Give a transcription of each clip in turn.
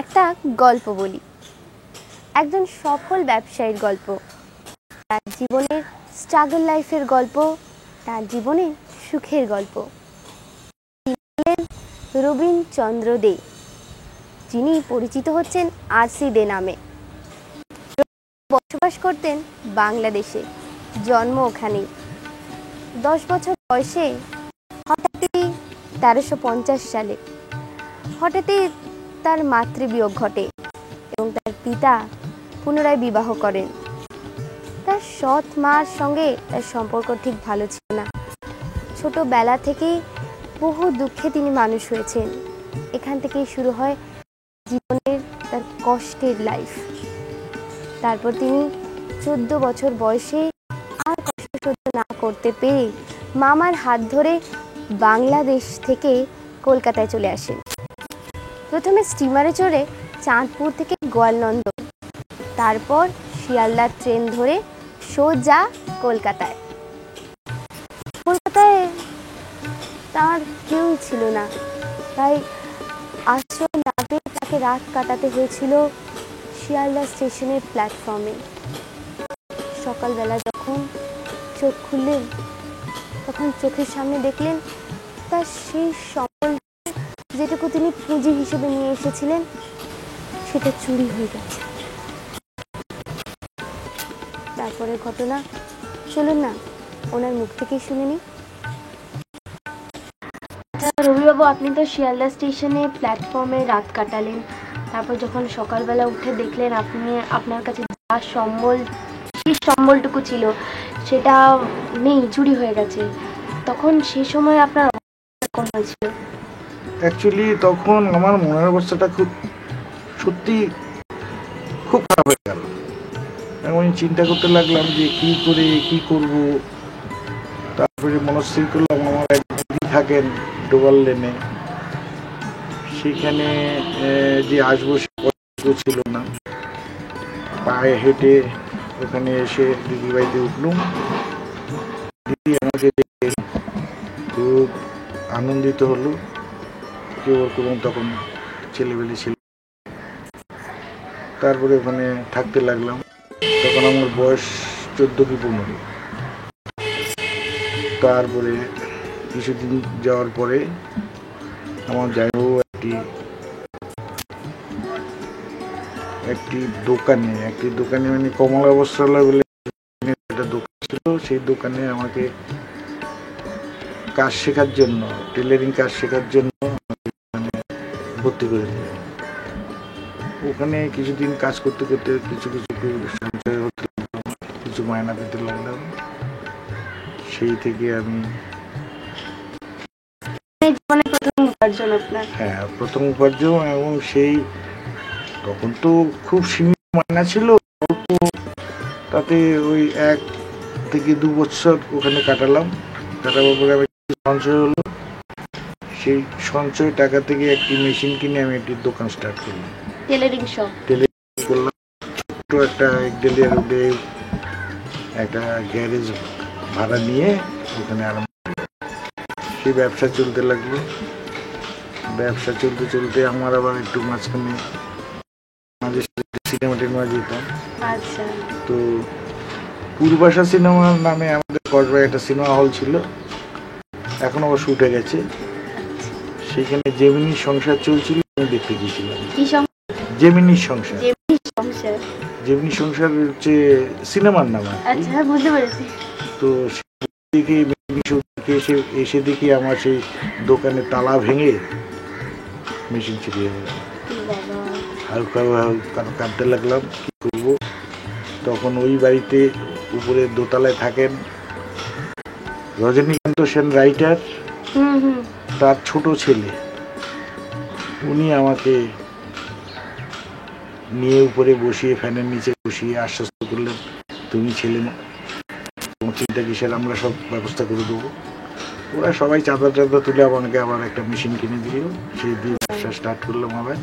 একটা গল্প বলি, একজন সফল ব্যবসায়ীর গল্প, তার জীবনের স্ট্রাগল লাইফের গল্প, তার জীবনে সুখের গল্প। রবীন্দ্রচন্দ্র দে, যিনি পরিচিত হচ্ছেন আর.সি. দে নামে। বসবাস করতেন বাংলাদেশে, জন্ম ওখানেই। 10 বছর বয়সে হঠাৎই 1350 সালে হঠাৎই তার মাতৃবিয়োগ ঘটে এবং তার পিতা পুনরায় বিবাহ করেন। তার সৎ মার সঙ্গে তার সম্পর্ক ঠিক ভালো ছিল না। ছোটবেলা থেকেই বহু দুঃখে তিনি মানুষ হয়েছেন। এখান থেকেই শুরু হয় জীবনের তার কষ্টের লাইফ। তারপর তিনি 14 বছর বয়সে আর কষ্ট সহ্য না করতে পেরে মামার হাত ধরে বাংলাদেশ থেকে কলকাতায় চলে আসেন। প্রথমে স্টিমারে চড়ে চাঁদপুর থেকে গোয়ালন্দ, তারপর শিয়ালদা ট্রেন ধরে সোজা কলকাতায়। কলকাতায় তার কেউই ছিল না, তাই আশ্রয় না পেয়ে তাকে রাত কাটাতে হয়েছিল শিয়ালদা স্টেশনের প্ল্যাটফর্মে। সকালবেলা যখন চোখ খুললেন, তখন চোখের সামনে দেখলেন তার সেই সম্বল যেটুকু তিনি পুঁজি হিসেবে নিয়ে এসেছিলেন সেটা চুরি হয়ে গেছে। তারপরে ঘটনা চলুন না ওনার মুখ থেকেই শুনে নিই। রবিবাবু, আপনি তো শিয়ালদা স্টেশনে প্ল্যাটফর্মে রাত কাটালেন, তারপর যখন সকালবেলা উঠে দেখলেন আপনি আপনার কাছে যা সম্বল, সেই সম্বলটুকু ছিল সেটা নেই, চুরি হয়ে গেছে, তখন সেই সময় আপনার কোন হয়েছিল? অ্যাকচুয়ালি তখন আমার মনের অবস্থাটা সত্যি খুব খারাপ হয়ে গেল। আমি চিন্তা করতে লাগলাম যে কি করে কি করব। তারপরে মনস্থির করলাম আমার এক দিদি থাকেন ডোবাল লেনে, সেখানে যে আসবো সে ছিল না। পায়ে হেঁটে ওখানে এসে দিদি বাড়িতে উঠলুম। দিদি আমাকে দেখে খুব আনন্দিত হলো যে ওর কোনো তখন ছেলেবেলে ছিল। তারপরে ওখানে থাকতে লাগলাম। তখন আমার বয়স 14 কি 15। তারপরে কিছুদিন যাওয়ার পরে আমার জামাইবাবু একটি দোকানে মানে কমলা বস্ত্রালয় বলে একটা দোকান ছিল, সেই দোকানে আমাকে কাজ শেখার জন্য, টেলারিং কাজ শেখার জন্য ভর্তি করে দিলেন। ওখানে কিছুদিন কাজ করতে করতে কিছু সঞ্চয় হতে কিছু মায়না পেতে লাগলাম। সেই থেকে আমি হ্যাঁ প্রথম উপার্জন, এবং সেই তখন তো খুব সীমিত মায়না ছিল, অল্প, তাতে ওই 1 থেকে 2 বছর ওখানে কাটালাম। কাটাবার পরে আমি সঞ্চয় হলো, সেই সঞ্চয় টাকা থেকে একটি মেশিন কিনে আমি একটি দোকান স্টার্ট করলাম, টেলারিং শপ। টেলারিং করলাম। ছোট একটা একডেলিয়া রোডে একটা গ্যারেজ ভাড়া নিয়ে ওখানে আরম্ভ। সেই ব্যবসা চলতে লাগলো। ব্যবসা চলতে চলতে আমার আবার একটু মাঝখানে মাঝে সিনেমা টিনেমা যেতাম। আচ্ছা। তো পূর্বাশা সিনেমার নামে আমাদের কসবায় একটা সিনেমা হল ছিল, এখন অবশ্য উঠে গেছে। সেখানে জেমিনি সংসার চলছিল, আমি দেখতে গিয়েছিলাম। জেমিনি সংসার। জেমিনি সংসার হচ্ছে সিনেমার নাম। আচ্ছা, বুঝতে পেরেছি। তো এসে দেখি আমার সেই দোকানে তালা ভেঙে মেশিন চুরি হয়ে গেল। হালকা কাঁদতে লাগলাম, কি করবো। তখন ওই বাড়িতে উপরে দোতলায় থাকেন রজনীকান্ত সেন রাইটার, তার ছোট ছেলে। উনি আমাকে নিয়ে উপরে বসিয়ে ফ্যানের নিচে বসিয়ে আশ্বস্ত করলেন, তুমি ছেলে না, তোমার চিন্তা কিসের, আমরা সব ব্যবস্থা করে দেবো। ওরা সবাই চাঁদা তুলে আমাকে আবার একটা মেশিন কিনে দিল। সেই দিয়ে ব্যবসা স্টার্ট করলাম আবার।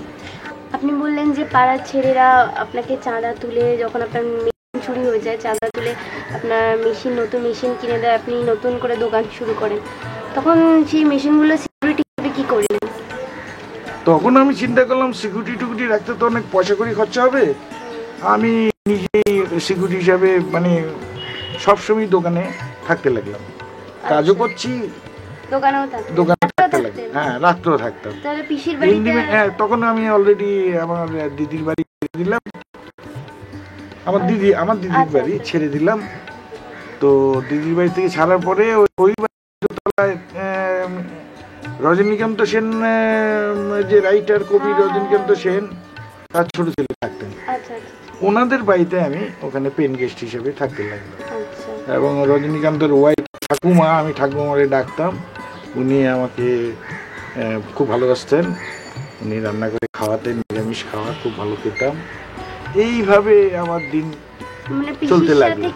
আপনি বললেন যে পাড়ার ছেলেরা আপনাকে চাঁদা তুলে, যখন আপনার মেশিন চুরি হয়ে যায়, চাঁদা তুলে আপনার নতুন মেশিন কিনে দেয়, আপনি নতুন করে দোকান শুরু করেন। তখন সেই মেশিনগুলো সিকিউরিটি হিসেবে কী করলেন? তখন আমি চিন্তা করলাম সিকিউরিটি টুকুরিটি রাখতে তো অনেক পয়সা করে খরচা হবে, আমি নিজেই সিকিউরিটি হিসাবে মানে সবসময় দোকানে থাকতে লাগলাম, কাজও করছি, দোকানে থাকতে লাগলাম। হ্যাঁ, রাত্রেও থাকতাম। হ্যাঁ, তখন আমি অলরেডি আমার দিদির বাড়ি ছেড়ে দিলাম, আমার দিদির বাড়ি ছেড়ে দিলাম। তো দিদির বাড়ি থেকে ছাড়ার পরে ওই তলায় রজনীকান্ত সেন, যে রাইটার কবি রজনীকান্ত সেন, তার ছোট ছেলে থাকতেন, ওনাদের বাড়িতে আমি ওখানে পেন গেস্ট হিসেবে থাকতে লাগলাম। এবং রজনীকান্তের ওয়াইফ ঠাকুমা, আমি ঠাকুমারে ডাকতাম, উনি আমাকে খুব ভালোবাসতেন, উনি রান্না করে খাওয়াতেন, নিরামিষ খাওয়া খুব ভালো খেতাম। এইভাবে আমার দিন চলতে লাগলো।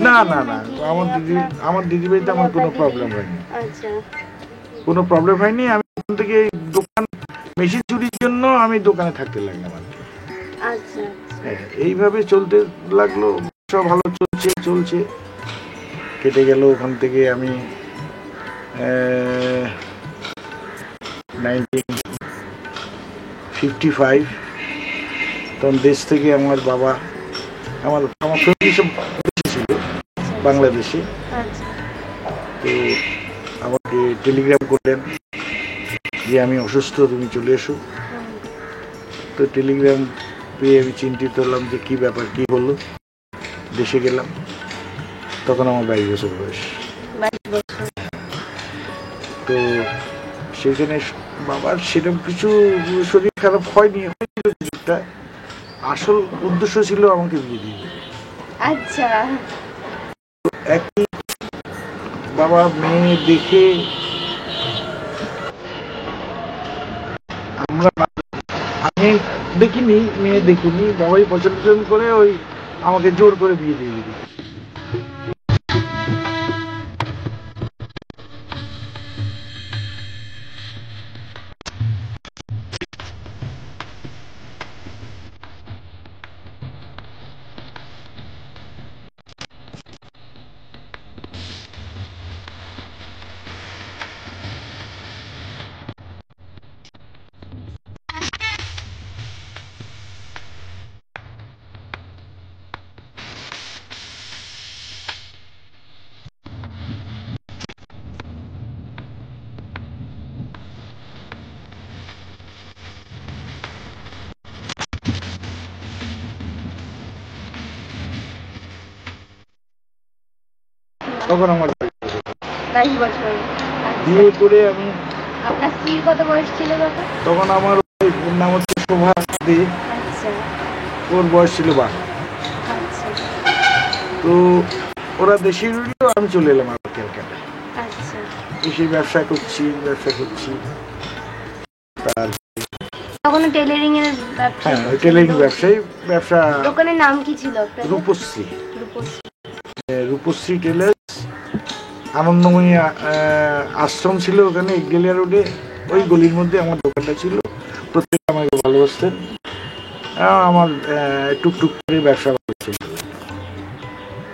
না না না, আমার দিদি বাড়িতে আমার কোনো প্রবলেম হয়নি, কোনো প্রবলেম হয়নি। আমি ওখান থেকে দোকান মেশিন চুরির জন্য আমি দোকানে থাকতে লাগলাম আর কি। হ্যাঁ, এইভাবে চলতে লাগলো, সব ভালো চলছে কেটে গেল। ওখান থেকে আমি 1955 তখন দেশ থেকে আমার বাবা, আমার ফ্যামিলি সব দেশে ছিল, বাংলাদেশে। তো আমাকে টেলিগ্রাম করলেন যে আমি অসুস্থ, তুমি চলে এসো। তো টেলিগ্রাম পেয়ে আমি চিন্তিত হলাম যে কী ব্যাপার, কী হলো। দেশে গেলাম, তখন আমার 22 বছর বয়স। তো সেখানে বাবার সেরকম কিছু শরীর খারাপ হয়নি, হয়েছিল কিছুটা। আসল উদ্দেশ্য ছিল আমাকে বিয়ে দিয়ে দেবে। একই বাবা মেয়ে দেখে আমি দেখিনি, মেয়ে দেখিনি, বাবাই পছন্দ করে ওই আমাকে জোর করে বিয়ে দিয়ে দিল। তখন আমার 22 বছর। বিয়ে করে আমি, আপনার স্ত্রীর কত বয়স ছিল তখন? তখন আমার নাম হচ্ছে শোভা দে, ওর বয়স ছিল 12। তো ওরা দেশে রইল, আমি চলে এলাম আবার ক্যালকাটায়। এসে ব্যবসা করছি। তার তখন টেইলরিং এর ব্যবসা? হ্যাঁ, টেইলরিং ব্যবসা। দোকানের নাম কি ছিল আপনার? রূপশ্রী টেলার্স। আনন্দময়ী আশ্রম ছিল ওখানে গেলিয়া রোডে, ওই গলির মধ্যে আমার দোকানটা ছিল। প্রত্যেকে আমাকে ভালোবাসতেন, আমার টুকটুক করে ব্যবসা চলতে।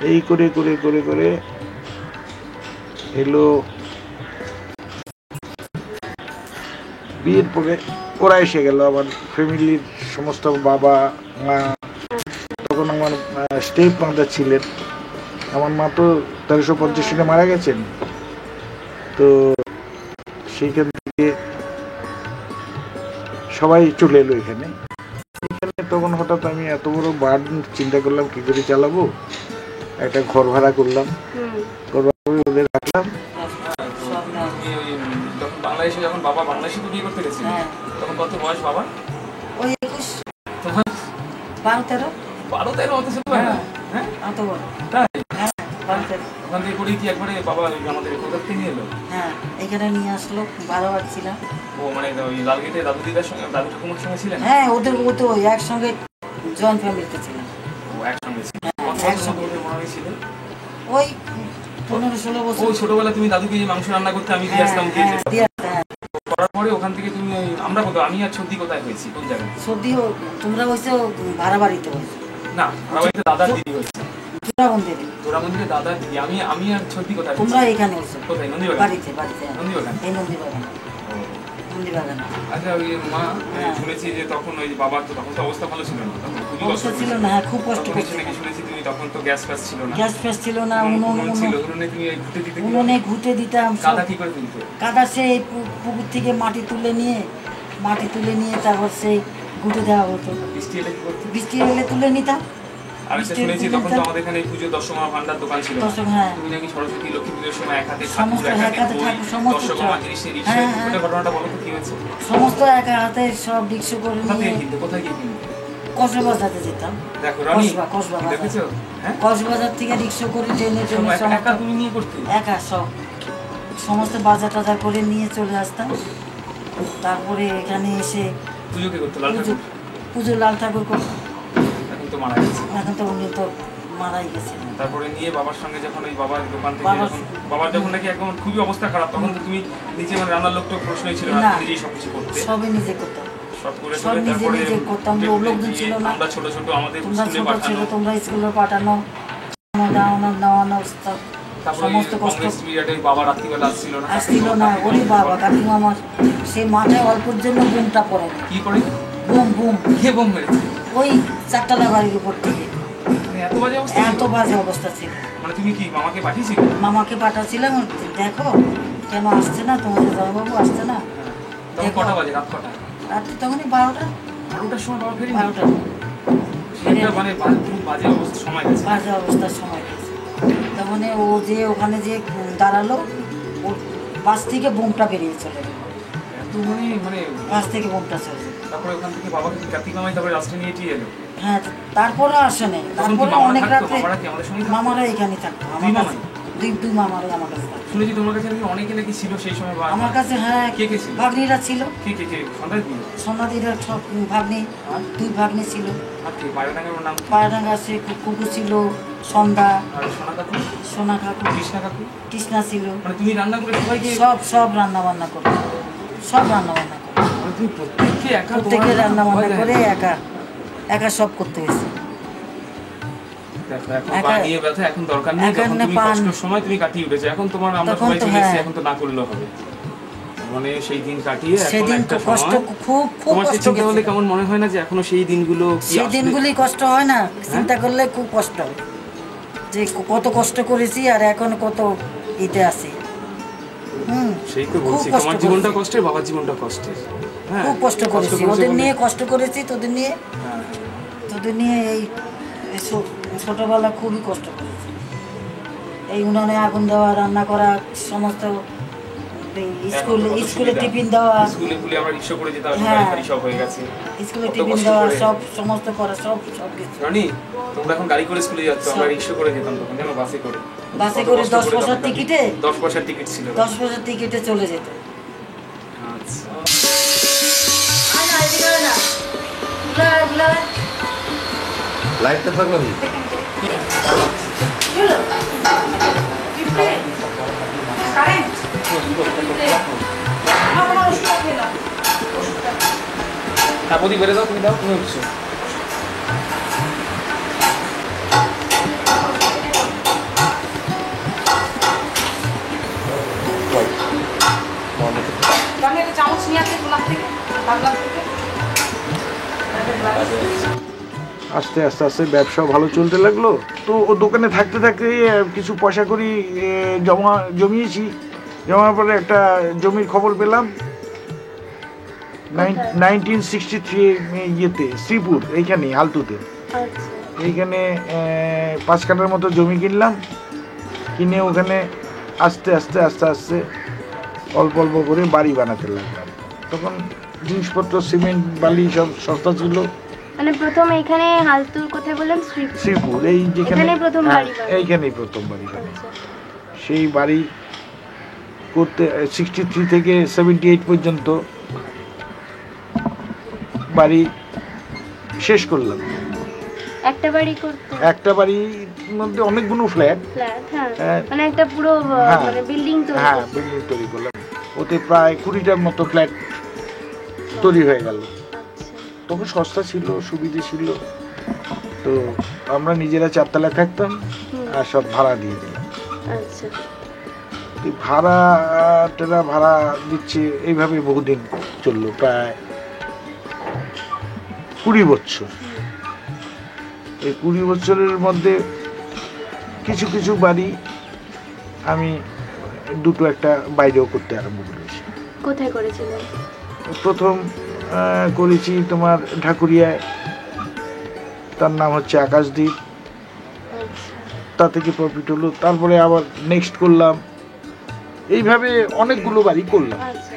এই করে করে করে করে এলো বিয়ের পরে ওরা এসে গেল, আমার ফ্যামিলির সমস্ত বাবা মা। তখন আমার স্টেপ মাদার ছিলেন, আমার মা তো 1350 সালে মারা গেছেন। তো সেইখান থেকে সবাই চলে এলো এখানে। তখন হঠাৎ আমি এত বড় বার্ডেন চিন্তা করলাম কি করে চালাবো। একটা ঘর ভাড়া করলাম, ঘর ভাড়া করে ওদের রাখলাম। বাংলাদেশে যখন বাবা বাংলাদেশে বিয়ে করতে গেছিল, তখন কত বয়স বাবা? ওই 21, 12-13। 12-13 অত ছিল? হ্যাঁ, অত বড়। তাই? হ্যাঁ, 12-13। ওখান থেকে করে কি একবারে বাবা আমাদের কলকাতা নিয়ে এলো? হ্যাঁ, এখানে নিয়ে আসলো, 12 বার ছিলাম। ও মানে ওই লালগেটে দাদু দিদার সঙ্গে, দাদু ঠাকুমার সঙ্গে ছিলেন? হ্যাঁ, ওদের ও তো একসঙ্গে জয়েন্ট ফ্যামিলিতে ছিলাম। ও একসঙ্গে ছিল? একসঙ্গে মনে হয় ছিল ওই 15-16 বছর। ওই ছোটবেলা তুমি দাদুকে যে মাংস রান্না করতে আমি দিয়ে আসতাম, করার পরে ওখান থেকে তুমি আমরা কোথাও, আমি আর সর্দি কোথায় হয়েছি, কোন জায়গায়? সর্দিও তোমরা হয়েছে ভাড়া বাড়িতে হয়েছে? না, ভাড়া বাড়িতে দাদার দিদি হয়েছে। তোরা মন্দিরে দাদার দিদি, আমি আর সর্দি কোথায়? তোমরা এখানে হয়েছে? কোথায়? নন্দীবাগান? বাড়িতে। নন্দীবাগান? এই নন্দীবাগান। নন্দীবাগানে। আচ্ছা ওই মা শুনেছি যে তখন ওই বাবার তো তখন তো অবস্থা ভালো ছিল না, তখন খুবই কষ্ট অবস্থা ছিল না, খুব কষ্ট তখন করছিল। নাকি শুনেছি তুমি তখন তো গ্যাস ফ্যাস ছিল না, গ্যাস ফ্যাস ছিল না, উনুন ছিল, উনুনে তুমি এই ঘুটে দিতে উনুনে ঘুটে দিতাম। কাদা কি করে তুলতো? কাদা সেই পুকুর থেকে মাটি তুলে নিয়ে তারপর সেই ঘুটে দেওয়া হতো। বৃষ্টি এলে কি করতে? বৃষ্টি এলে তুলে নিতাম। আর একটা শুনেছি তখন তো আমাদের এখানে পুজো দশমা ভান্ডার দোকান ছিল, হ্যাঁ, তুমি নাকি সরস্বতী লক্ষ্মী পুজোর সময় এক হাতে সমস্ত ঠাকুর, এক এক হাতে হাতে বই, ঠাকুর, সমস্ত দশমা সব। জিনিস নিয়ে হ্যাঁ, রিক্সা, ওটা ঘটনাটা বলো তো কি হয়েছে? সমস্ত এক হাতে সব রিক্সা করে কোথা নিয়ে থেকে কিনতে, কোথায় গিয়ে কিনতে? কক্সবাজারে যেতাম। দেখো রানী, কসবা বাজার। দেখেছো? হ্যাঁ, কক্সবাজার থেকে রিক্সা করে ট্রেনে সব একা একা সমস্ত তুমি নিয়ে করতে? একা সব সমস্ত বাজার টাজার করে নিয়ে চলে আসতাম। তারপরে এখানে এসে পুজো কে করতো? লাল ঠাকুর? পুজো লাল ঠাকুর করতাম। এখন তো মারা গেছে। এখন তো উনি তো মারাই গেছে। তারপরে নিয়ে বাবার সঙ্গে যখন ওই বাবার দোকান থেকে বাবার- যখন বাবার যখন নাকি একদম খুবই অবস্থা খারাপ, তখন তো তুমি নিজে মানে রান্নার লোক তো প্রশ্নই ছিল না, না। তুমি নিজেই সবকিছু করতে, সবই নিজে করতাম। সব করে সব করে নিজে তারপরে নিজে করতাম, লোকজন ছিল না। আমরা ছোট ছোট আমাদের তোমরা স্কুলে ছোট ছিল, পাঠানো, তোমরা স্কুলে পাঠানো, খাওয়ানো দাওয়ানো তারপরে সমস্ত কষ্ট কংগ্রেস পিরিয়ডে বাবা রাত্রিবেলা আসছিল না, আসছিল না। ওরে বাবা, কাকিমা আমার সেই মাথায় অল্পের জন্য বুমটা পড়ে না। কি করে বুম কে বোম মেরেছে? ওই চারতলা বাড়ির উপর থেকে। মানে এত বাজে অবস্থা ছিল? এত বাজে অবস্থা ছিল। মানে তুমি কি মামাকে পাঠিয়েছিলে? মামাকে পাঠাচ্ছিলাম, দেখো কেন আসছে না, তোমাদের জামাইবাবু আসছে না। তখন দেখো। কটা বাজে? রাত কটা? রাত্রি তখনই 12টা 12টার সময় বাবা ফেরি? 12টা সেটা মানে খুব বাজে অবস্থা, সময় গেছে। বাজে অবস্থার সময় গেছে। তখন ও যে ওখানে যে দাঁড়ালো, ও বাস থেকে বোমটা বেরিয়ে চলে গেল। এত মানে মানে বাস থেকে বোমটা চলে গেল। তারপরে ওখান থেকে বাবাকে কি কার্তিক মামাই তারপরে রাস্তা নিয়ে এটিয়ে এলো? হ্যাঁ, তারপরে আসে নাই। তখন কি তারপরে মামারা অনেক থাকতো? রাত্রে মামারা কি আমাদের সঙ্গে থাকতো? মামারা এখানে থাকতো। দুই আমার কাছে মামাই? দুই মামারাই আমার কাছে থাকতো। শুনেছি তোমার কাছে নাকি অনেকে নাকি ছিল সেই সময়, বা আমার কাছে হ্যাঁ, কে কে ছিল? ভাগ্নিরা ছিল। কে কে কে সন্ধ্যায় দিন? সোনাদিরা সব ভাগ্নি, দুই ভাগ্নি ছিল। আর কে পায়রাঙ্গার ওর নাম কি? পায়রাঙ্গা আছে, কুকু ছিল, সন্ধ্যা, আর সোনা কাকু, সোনা কাকু, কৃষ্ণা কাকু? কৃষ্ণা ছিল। মানে তুমি রান্না করে সবাইকে, সব রান্না বান্না করে, সব রান্না বান্না করে, মানে তুমি প্রত্যেককে একা প্রত্যেকে তোমার রান্না বান্না ভয় করে দেয়? একা সব করতে হয়েছে। দেখো এখন একা- পা নিয়ে ব্যথা, এখন দরকার নেই, এখন যখন না তুমি পান। কষ্টের সময় তুমি কাটিয়ে উঠেছো, এখন তোমার আমরা তখন সবাই তো চলে এসেছি, হ্যাঁ। এখন তো না করলেও হবে। মানে সেই দিন কাটিয়ে এখন সেদিন একটা তো কষ্ট, সময় খুব তোমার সেই কষ্ট চিন্তা করলে গেছে। কেমন মনে হয় না যে এখনো সেই দিনগুলো কি সেই আসবে? দিনগুলি কষ্ট হয় না, চিন্তা করলে খুব কষ্ট হয় যে কত কষ্ট করেছি আর এখন কত ইতে আছি। সেই তো খুব বলছি, কষ্ট তোমার জীবনটা করেছি। কষ্টের, বাবার জীবনটা কষ্টের। হ্যাঁ, খুব কষ্ট করেছি, করেছো ওদের বলে- নিয়ে কষ্ট করেছি, তোদের নিয়ে হ্যাঁ। এই ছোটবেলা খুবই কষ্ট করেছি। এই উনানে আগুন দেওয়া, রান্না করা, সমস্ত এই এখন তো কত স্কুলে সুবিধা। টিফিন দেওয়া, স্কুলে খুলে আমরা রিক্সা করে যেতাম, হ্যাঁ। গাড়ি সব হয়ে গেছে। স্কুলে কত টিফিন কষ্ট দেওয়া, করে। সব সমস্ত করা, সব কিছু। রানী, তোমরা এখন গাড়ি করে স্কুলে যাচ্ছ, আমরা সব। রিক্সা করে যেতাম তখন, জানো, বাসে করে। বাসে কত করে কষ্ট 10 করে পয়সার তখন টিকিটে, 10 পয়সার টিকিট ছিল। 10 পয়সার টিকিটে চলে যেত। আচ্ছা। লাইটটা থাকলো নি? হ্যাঁ, বৌদি বেড়ে দাও, তুমি দাও, তুমি উঠছো। আস্তে আস্তে আস্তে ব্যবসা ভালো চলতে লাগলো। তো ও দোকানে থাকতে থাকতে কিছু পয়সা করি জমিয়েছি। জমার পরে একটা জমির খবর পেলাম 1963 ইয়েতে, শ্রীপুর, এইখানে হালতুতে, আচ্ছা। এইখানে 5 কাঠার মতো জমি কিনলাম। কিনে ওখানে আস্তে আস্তে আস্তে আস্তে অল্প অল্প করে বাড়ি বানাতে লাগলাম। তখন জিনিসপত্র, সিমেন্ট, বালি সব সস্তা ছিল। মানে প্রথম এখানে হালতুর কোথায় বললেন? শ্রীপুর, এই যেখানে, এখানেই প্রথম হ্যাঁ, বাড়ি বানানো। এইখানেই প্রথম বাড়ি বানানো। আচ্ছা। সেই বাড়ি করতে 63 থেকে 78 পর্যন্ত বাড়ি শেষ করলাম। একটা বাড়ি করতে একটা বাড়ির মধ্যে অনেকগুলো ফ্ল্যাট, ফ্ল্যাট, হ্যাঁ, হ্যাঁ। মানে একটা পুরো হ্যাঁ। মানে বিল্ডিং তো। হ্যাঁ, বিল্ডিং তৈরি করলাম। ওতে প্রায় 20টার মতো ফ্ল্যাট তৈরি হয়ে গেল। আচ্ছা। তখন সস্তা ছিল, সুবিধে ছিল। তো আমরা নিজেরা 4 তলায় থাকতাম আর সব ভাড়া দিয়ে দিলাম। আচ্ছা। ভাড়া দিচ্ছে এইভাবে বহুদিন। চললো প্রায় 20 বছর। এই 20 বছরের মধ্যে কিছু কিছু বাড়ি আমি দুটো একটা বাইরেও করতে আরম্ভ করেছি। কোথায় করেছিলেন? প্রথম করেছি তোমার ঢাকুরিয়ায়, তার নাম হচ্ছে আকাশদ্বীপ, তা থেকে প্রফিট হলো। তারপরে আবার নেক্সট করলাম, এইভাবে অনেকগুলো বাড়ি করলাম। আচ্ছা।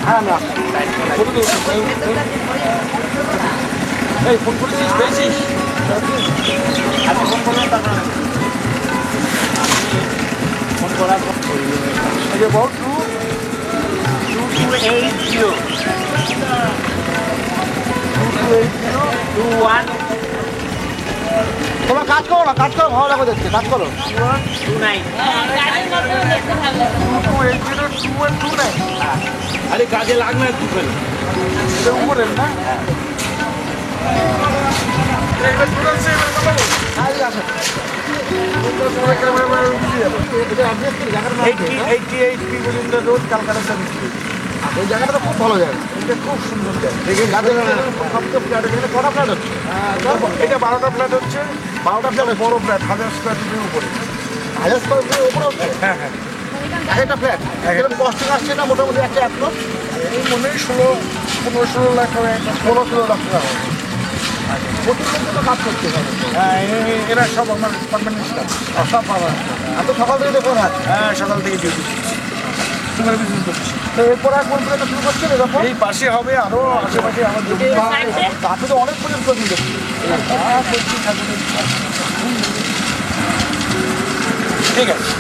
হ্যাঁ না এই ফোন করেছিস পেয়েছিস আচ্ছা ফোন করলেন তারপরে ফোন করার পর বল 2280 তোমরা কাজ করো না, কাজ করো, ভালো লাগবে দেখতে, কাজ করো। আরে কাজে লাগ না দুখানে উপরের না ওই জায়গাটা খুব ভালো জায়গা, এটা খুব সুন্দর জায়গা। সবচেয়ে ফ্ল্যাট এখানে কটা ফ্ল্যাট হচ্ছে? এটা 12টা ফ্ল্যাট হচ্ছে, 12টা ফ্ল্যাট বড় ফ্ল্যাট 1000 স্কোয়ার ফিটের উপরে। 1000 স্কোয়ার ফিটের উপরে হচ্ছে? হ্যাঁ হ্যাঁ, একটা ফ্ল্যাট এরকম কষ্ট আসছে না মোটামুটি একটা অ্যাপ্রক্স এই মনে হয় 15-16 লাখ টাকা, 16-17 লাখ টাকা হবে। প্রচুর লোক তো কাজ করছে হ্যাঁ, এরা সব আমার পারমানেন্ট স্টাফ, সব পাওয়া। এত সকাল থেকে দেখো না? হ্যাঁ সকাল থেকে ডিউটি তোমার বিজনেস করছি। তো এরপর আর কোন প্লেটা শুরু করছে এই পাশে হবে, আরও আশেপাশে আমার তাতে তো অনেক পর্যন্ত করছি দেখছি। ঠিক আছে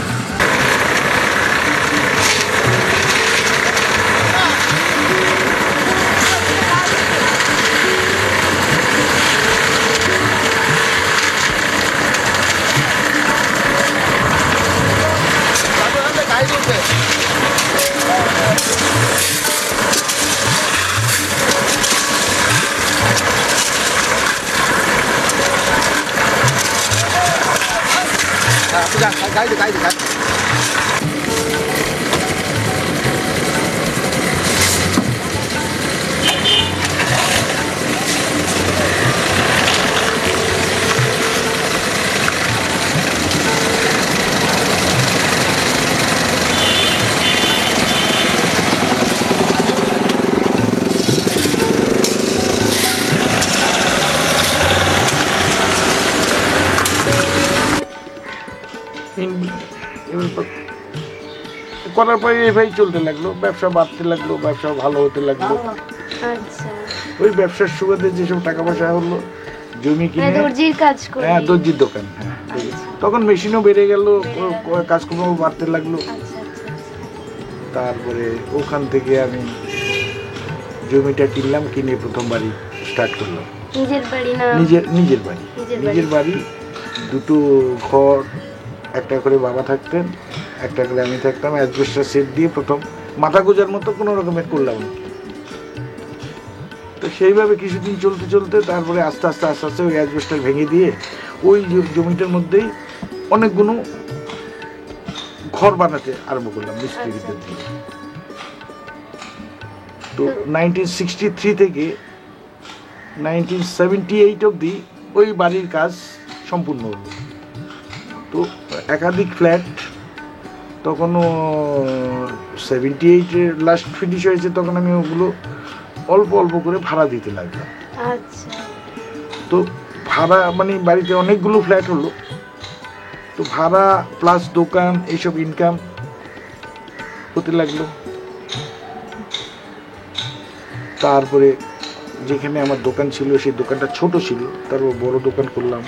গাইডে গাইডে করার পরে এভাবেই চলতে লাগলো, ব্যবসা বাড়তে লাগলো, ব্যবসা ভালো হতে লাগলো। আচ্ছা, ওই ব্যবসার সুবাদে যেসব টাকা পয়সা হলো, জমি কিনে, দর্জির কাজ করে। হ্যাঁ দর্জির দোকান, হ্যাঁ তখন মেশিনও বেড়ে গেল, কাজকর্ম বাড়তে লাগলো। আচ্ছা আচ্ছা, তারপরে ওখান থেকে আমি জমিটা কিনলাম, কিনে প্রথম বাড়ি স্টার্ট করলাম। নিজের বাড়ি না? নিজের বাড়ি, নিজের বাড়ি। দুটো ঘর, একটা করে বাবা থাকতেন, একটা করে আমি থাকতাম। অ্যাসবেস্টার সেট দিয়ে প্রথম মাথা গোজার মতো কোনো রকমের করলাম। তো সেইভাবে কিছুদিন চলতে চলতে তারপরে আস্তে আস্তে আস্তে আস্তে ওই অ্যাসবেস্টার ভেঙে দিয়ে ওই জমিটার মধ্যেই অনেকগুলো ঘর বানাতে আরম্ভ করলাম মিস্ত্রিদের দিয়ে। তো 1963 থেকে 1978 অবধি ওই বাড়ির কাজ সম্পূর্ণ হলো। তো একাধিক ফ্ল্যাট, তখনও 78-এর লাস্ট ফিনিশ হয়েছে, তখন আমি ওগুলো অল্প অল্প করে ভাড়া দিতে লাগলাম। আচ্ছা, তো ভাড়া মানে বাড়িতে অনেকগুলো ফ্ল্যাট হলো, তো ভাড়া প্লাস দোকান এইসব ইনকাম হতে লাগলো। তারপরে যেখানে আমার দোকান ছিল সেই দোকানটা ছোট ছিল, তারপর বড় দোকান করলাম।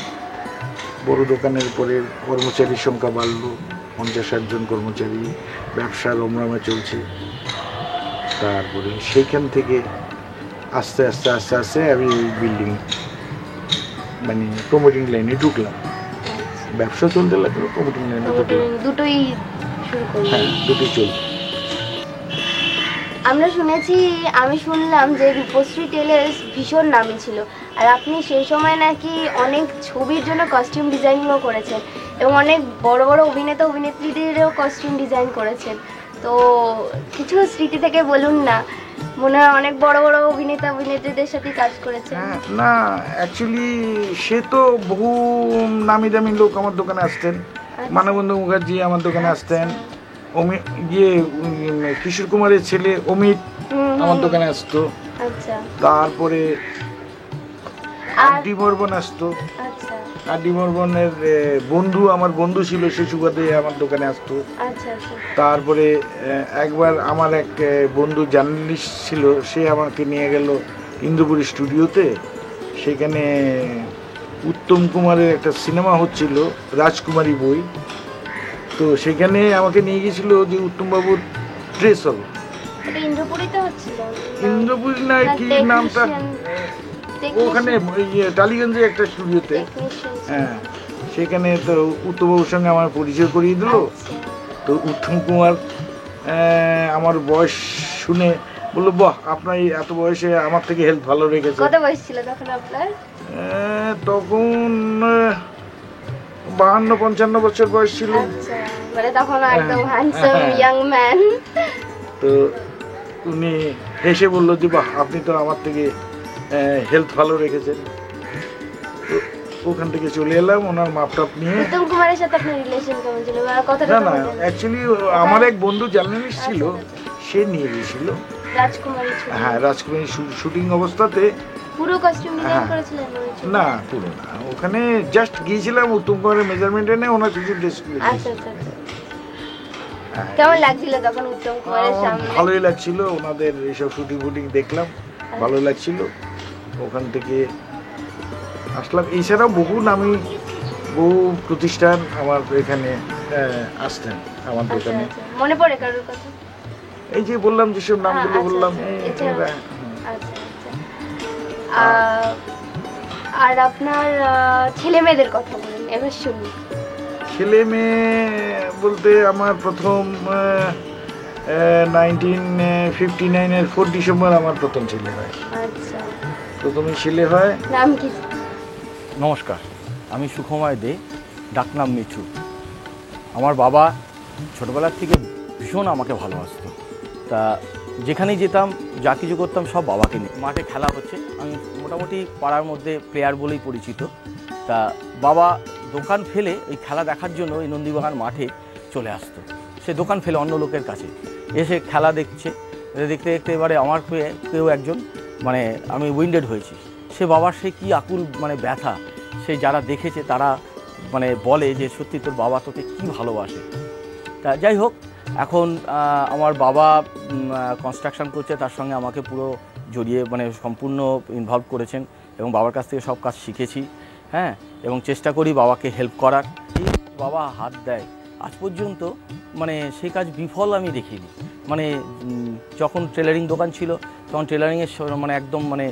বড় দোকানের পরে কর্মচারীর সংখ্যা বাড়লো, 50-60 জন কর্মচারী, ব্যবসা রমরমে চলছে। তারপরে সেইখান থেকে আস্তে আস্তে আস্তে আস্তে আমি বিল্ডিং মানে প্রমোটিং লাইনে ঢুকলাম। ব্যবসা চলতে লাগলো, প্রমোটিং লাইনে ঢুকলাম। দুটোই শুরু করলাম। হ্যাঁ, দুটোই চলছে। আমরা শুনেছি, আমি শুনলাম যে রূপশ্রী টেলার্স ভীষণ নামী ছিল, আর আপনি সেই সময় নাকি অনেক ছবির জন্য কস্টিউম ডিজাইনিংও করেছেন এবং অনেক বড় বড় অভিনেতা অভিনেত্রীদেরও কস্টিউম ডিজাইন করেছেন। তো কিছু স্মৃতি থেকে বলুন না, মনে হয় অনেক বড় বড় অভিনেতা অভিনেত্রীদের সাথে কাজ করেছেন। না, অ্যাকচুয়ালি সে তো বহু নামি দামি লোক আমার দোকানে আসতেন। মানববন্ধু মুখার্জি আমার দোকানে আসতেন, কিশোর কুমারের ছেলে অমিত আমার দোকানে আসতো। আচ্ছা, তারপরে আর আড্ডি বর্বন আসতো। আচ্ছা আড্ডি বর্বনের বন্ধু, আমার বন্ধু ছিল, সে সুবাদে আমার দোকানে আসতো। আচ্ছা আচ্ছা তারপরে একবার আমার এক বন্ধু জার্নালিস্ট ছিল, সে আমাকে নিয়ে গেল ইন্দ্রপুরী স্টুডিওতে। সেখানে উত্তম কুমারের একটা সিনেমা হচ্ছিল, রাজকুমারী বই। তো সেখানে আমাকে নিয়ে গেছিল যে উত্তমবাবুর ড্রেস হল। এটা ইন্দ্রপুরীতে হচ্ছিল ইন্দ্রপুরী না কি নামটা, ওখানে টালিগঞ্জে একটা স্টুডিওতে। হ্যাঁ, সেখানে তো উত্তমবাবুর সঙ্গে আমার পরিচয় করিয়ে দিল। তো উত্তম কুমার আমার বয়স শুনে বললো, বাহ, আপনার এত বয়সে আমার থেকে হেলথ ভালো রেখেছে। কত বয়স ছিল তখন আপনার? তখন 52-55 বছর বয়স ছিল। আচ্ছা, মানে তখন একদম হ্যান্ডসাম ইয়াং ম্যান। তো উনি হেসে বললো যে, বাহ, আপনি তো আমার থেকে হেলথ ভালো রেখেছেন। তো ওখান থেকে চলে এলাম ওনার মাপটাপ নিয়ে। উত্তম কুমারের সাথে আপনার রিলেশন কেমন ছিল? বা কতটা? না না, অ্যাকচুয়ালি আমার এক বন্ধু জার্নালিস্ট ছিল, সে নিয়ে গিয়েছিল। রাজকুমারী ছিল? হ্যাঁ, রাজকুমারী শুটিং অবস্থাতে। পুরো কস্টিউম ডিজাইন করেছিলেন? না, পুরো না, ওখানে জাস্ট গিয়েছিলাম উত্তম কুমারের মেজারমেন্ট এনে ওনার কিছু ড্রেস করে। আচ্ছা আচ্ছা আচ্ছা। কেমন লাগছিল তখন উত্তম কুমারের সামনে? ভালোই লাগছিল, ওনাদের এইসব শুটিং ফুটিং দেখলাম, ভালো লাগছিল। ওখান থেকে আসলাম। এছাড়াও বহু নামি বহু প্রতিষ্ঠান আমার এখানে আসতেন আমার আচ্ছা দোকানে। আচ্ছা, মনে পড়ে কারোর কথা? এই যে বললাম যেসব নামগুলো আচ্ছা, বললাম। আচ্ছা, এছাড়া? আচ্ছা আচ্ছা। আর আপনার ছেলে মেয়েদের কথা বলেন এবার শুনি। ছেলে মেয়ে বলতে আমার প্রথম 1959-এর 4 ডিসেম্বর আমার প্রথম ছেলে হয়। আচ্ছা, প্রথমে ছেলে হয়। নাম কি? নমস্কার, আমি সুখময় দে, ডাকনাম মিঠু। আমার বাবা ছোটোবেলার থেকে ভীষণ আমাকে ভালোবাসতো। তা যেখানেই যেতাম, যা কিছু করতাম সব বাবাকে নিয়ে। মাঠে খেলা হচ্ছে, আমি মোটামুটি পাড়ার মধ্যে প্লেয়ার বলেই পরিচিত। তা বাবা দোকান ফেলে ওই খেলা দেখার জন্য ওই নন্দীবাগান মাঠে চলে আসতো। সে দোকান ফেলে অন্য লোকের কাছে এসে খেলা দেখছে। দেখতে দেখতে এবারে আমার কেউ একজন, মানে আমি উইন্ডেড হয়েছি। সে বাবার সে কী আকুল মানে ব্যথা, সে যারা দেখেছে তারা মানে বলে যে সত্যি তোর বাবা তোকে কী ভালোবাসে। তা যাই হোক, এখন আমার বাবা কনস্ট্রাকশন করছে, তার সঙ্গে আমাকে পুরো জড়িয়ে মানে সম্পূর্ণ ইনভলভ করেছেন এবং বাবার কাছ থেকে সব কাজ শিখেছি। হ্যাঁ, এবং চেষ্টা করি বাবাকে হেল্প করার। বাবা হাত দেয় আজ পর্যন্ত, মানে সেই কাজ বিফল আমি দেখিনি। মানে যখন টেলারিং দোকান ছিল তখন টেলারিংয়ের মানে একদম মানে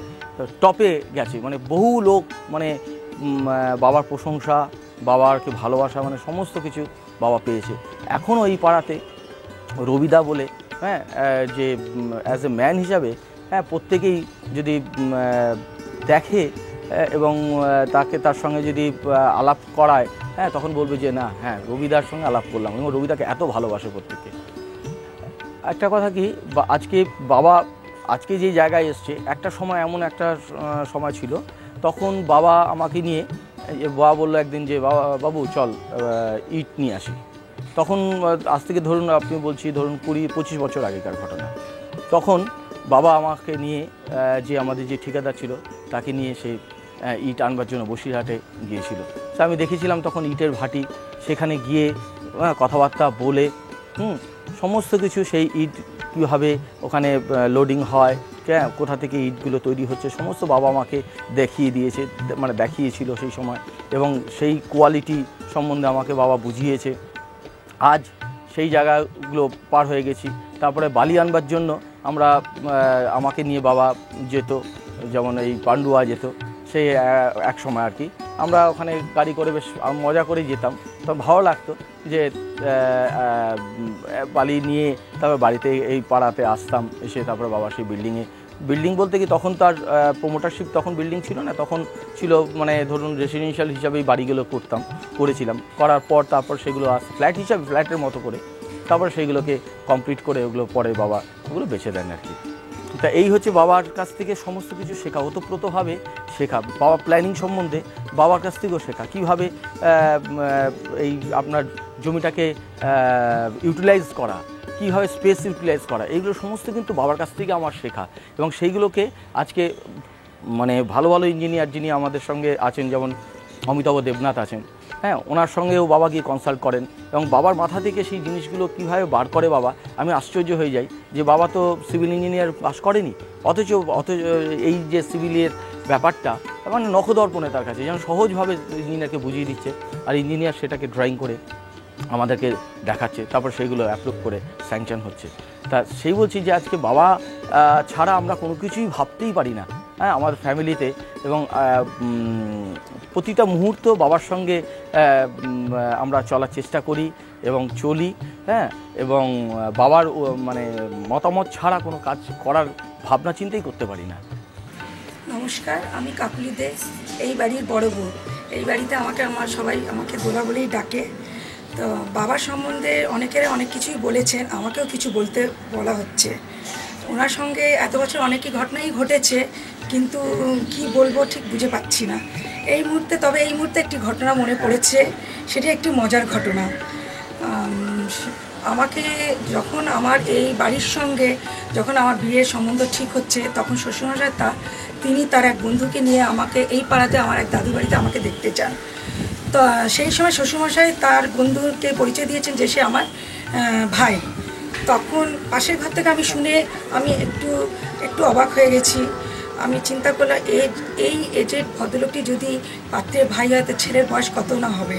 টপে গেছে, মানে বহু লোক মানে বাবার প্রশংসা, বাবারকে ভালোবাসা, মানে সমস্ত কিছু বাবা পেয়েছে। এখনও এই পাড়াতে রবিদা বলে, হ্যাঁ, যে অ্যাজ এ ম্যান হিসাবে, হ্যাঁ, প্রত্যেকেই যদি দেখে এবং তার সঙ্গে যদি আলাপ করায়, হ্যাঁ, তখন বলবে যে না, হ্যাঁ, রবিদার সঙ্গে আলাপ করলাম। এবং রবিদাকে এত ভালোবাসে প্রত্যেকে। একটা কথা কি, বাবা আজকে যে জায়গায় এসছে, একটা সময় এমন একটা সময় ছিল, তখন বাবা আমাকে নিয়ে, বাবা বললো একদিন যে বাবু চল ইট নিয়ে আসি। তখন আজ থেকে ধরুন, আপনি বলছি ধরুন 20-25 বছর আগেকার ঘটনা। তখন বাবা আমাকে নিয়ে, যে আমাদের যে ঠিকাদার ছিল তাকে নিয়ে সে ইট আনবার জন্য বসিরহাটে গিয়েছিল। তো আমি দেখেছিলাম তখন ইটের ভাটি, সেখানে গিয়ে কথাবার্তা বলে সমস্ত কিছু, সেই ইট কীভাবে ওখানে লোডিং হয়, কোথা থেকে ইটগুলো তৈরি হচ্ছে, সমস্ত বাবা আমাকে দেখিয়ে দিয়েছে, মানে দেখিয়েছিল সেই সময়। এবং সেই কোয়ালিটি সম্বন্ধে আমাকে বাবা বুঝিয়েছে। আজ সেই জায়গাগুলো পার হয়ে গেছি। তারপরে বালি আনবার জন্য আমাকে নিয়ে বাবা যেত, যেমন এই পান্ডুয়া যেত, সেই এক সময় আর কি। আমরা ওখানে গাড়ি করে বেশ মজা করে যেতাম। তো ভালো লাগতো যে বালি নিয়ে তারপর বাড়িতে এই পাড়াতে আসতাম, এসে তারপরে বাবা সেই বিল্ডিং বলতে কি, তখন তার প্রমোটারশিপ, তখন বিল্ডিং ছিল না, তখন ছিল মানে ধরুন রেসিডেন্সিয়াল হিসাবেই বাড়িগুলো করেছিলাম। করার পর তারপর সেগুলো ফ্ল্যাট হিসাবে, ফ্ল্যাটের মতো করে তারপর সেইগুলোকে কমপ্লিট করে ওগুলো পরে বাবা ওগুলো বেছে দেন আর কি। তা এই হচ্ছে বাবার কাছ থেকে সমস্ত কিছু শেখা, ওতপ্রোতভাবে শেখা। বাবা প্ল্যানিং সম্বন্ধে বাবার কাছ থেকেও শেখা, কীভাবে এই আপনার জমিটাকে ইউটিলাইজ করা, কীভাবে স্পেস ইউটিলাইজ করা, এইগুলো সমস্ত কিন্তু বাবার কাছ থেকে আমার শেখা। এবং সেইগুলোকে আজকে মানে ভালো ভালো ইঞ্জিনিয়ার যিনি আমাদের সঙ্গে আছেন, যেমন অমিতাভ দেবনাথ আছেন, হ্যাঁ, ওনার সঙ্গেও বাবা গিয়ে কনসাল্ট করেন এবং বাবার মাথা থেকে সেই জিনিসগুলো কীভাবে বার করে বাবা, আমি আশ্চর্য হয়ে যাই যে বাবা তো সিভিল ইঞ্জিনিয়ার পাস করেনি, অথচ এই যে সিভিলের ব্যাপারটা মানে নখদর্পণে তার কাছে যেন সহজভাবে ইঞ্জিনিয়ারকে বুঝিয়ে দিচ্ছে, আর ইঞ্জিনিয়ার সেটাকে ড্রয়িং করে আমাদেরকে দেখাচ্ছে, তারপর সেইগুলো অ্যাপ্রুভ করে স্যাংশন হচ্ছে। তা সেই বলছি যে আজকে বাবা ছাড়া আমরা কোনো কিছুই ভাবতেই পারি না, হ্যাঁ, আমার ফ্যামিলিতে, এবং প্রতিটা মুহূর্ত বাবার সঙ্গে আমরা চলার চেষ্টা করি এবং চলি, হ্যাঁ, এবং বাবার মানে মতামত ছাড়া কোনো কাজ করার ভাবনা চিন্তাই করতে পারি না। নমস্কার, আমি কাকুলি দে, এই বাড়ির বড় বউ। এই বাড়িতে আমার সবাই আমাকে দোলা বলেই ডাকে। তো বাবার সম্বন্ধে অনেকের অনেক কিছুই বলেছেন, আমাকেও কিছু বলা হচ্ছে। ওনার সঙ্গে এত বছর অনেকই ঘটনাই ঘটেছে, কিন্তু কি বলবো ঠিক বুঝে পাচ্ছি না এই মুহূর্তে একটি ঘটনা মনে পড়েছে, সেটি একটি মজার ঘটনা। আমাকে যখন আমার এই বাড়ির সঙ্গে যখন আমার বিয়ের সম্বন্ধ ঠিক হচ্ছে, তখন শ্বশুরমশাই তিনি তার এক বন্ধুকে নিয়ে আমাকে এই পাড়াতে আমার এক দাদু বাড়িতে আমাকে দেখতে চান। তো সেই সময় শ্বশুরমশাই তার বন্ধুকে পরিচয় দিয়েছেন যে সে আমার ভাই। তখন পাশের ঘর থেকে আমি শুনে আমি একটু অবাক হয়ে গেছি। আমি চিন্তা করলাম এই এজের ভদ্রলোকটি যদি পাত্রের ভাই হয় তো ছেলের বয়স কত না হবে।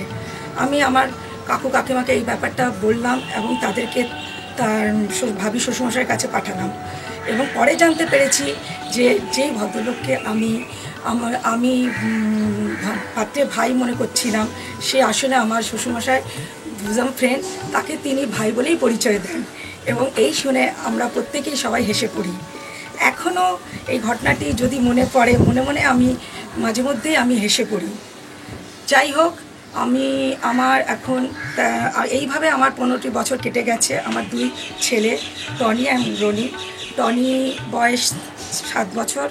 আমি আমার কাকু কাকিমাকে এই ব্যাপারটা বললাম এবং তাদেরকে তার ভাবি শ্বশুরমশাইয়ের কাছে পাঠালাম, এবং পরে জানতে পেরেছি যে যেই ভদ্রলোককে আমি পাত্রের ভাই মনে করছিলাম, সে আসলে আমার শ্বশুরমশাই বুঝাম ফ্রেন্ড, তাকে তিনি ভাই বলেই পরিচয় দেন, এবং এই শুনে আমরা প্রত্যেকেই সবাই হেসে পড়ি। এখনও এই ঘটনাটি যদি মনে পড়ে, মনে মনে আমি মাঝে মধ্যেই আমি হেসে পড়ি। যাই হোক, আমার এখন এইভাবে আমার 15টি বছর কেটে গেছে। আমার 2 ছেলে, টনি এবং রনি। টনি বয়স 7 বছর,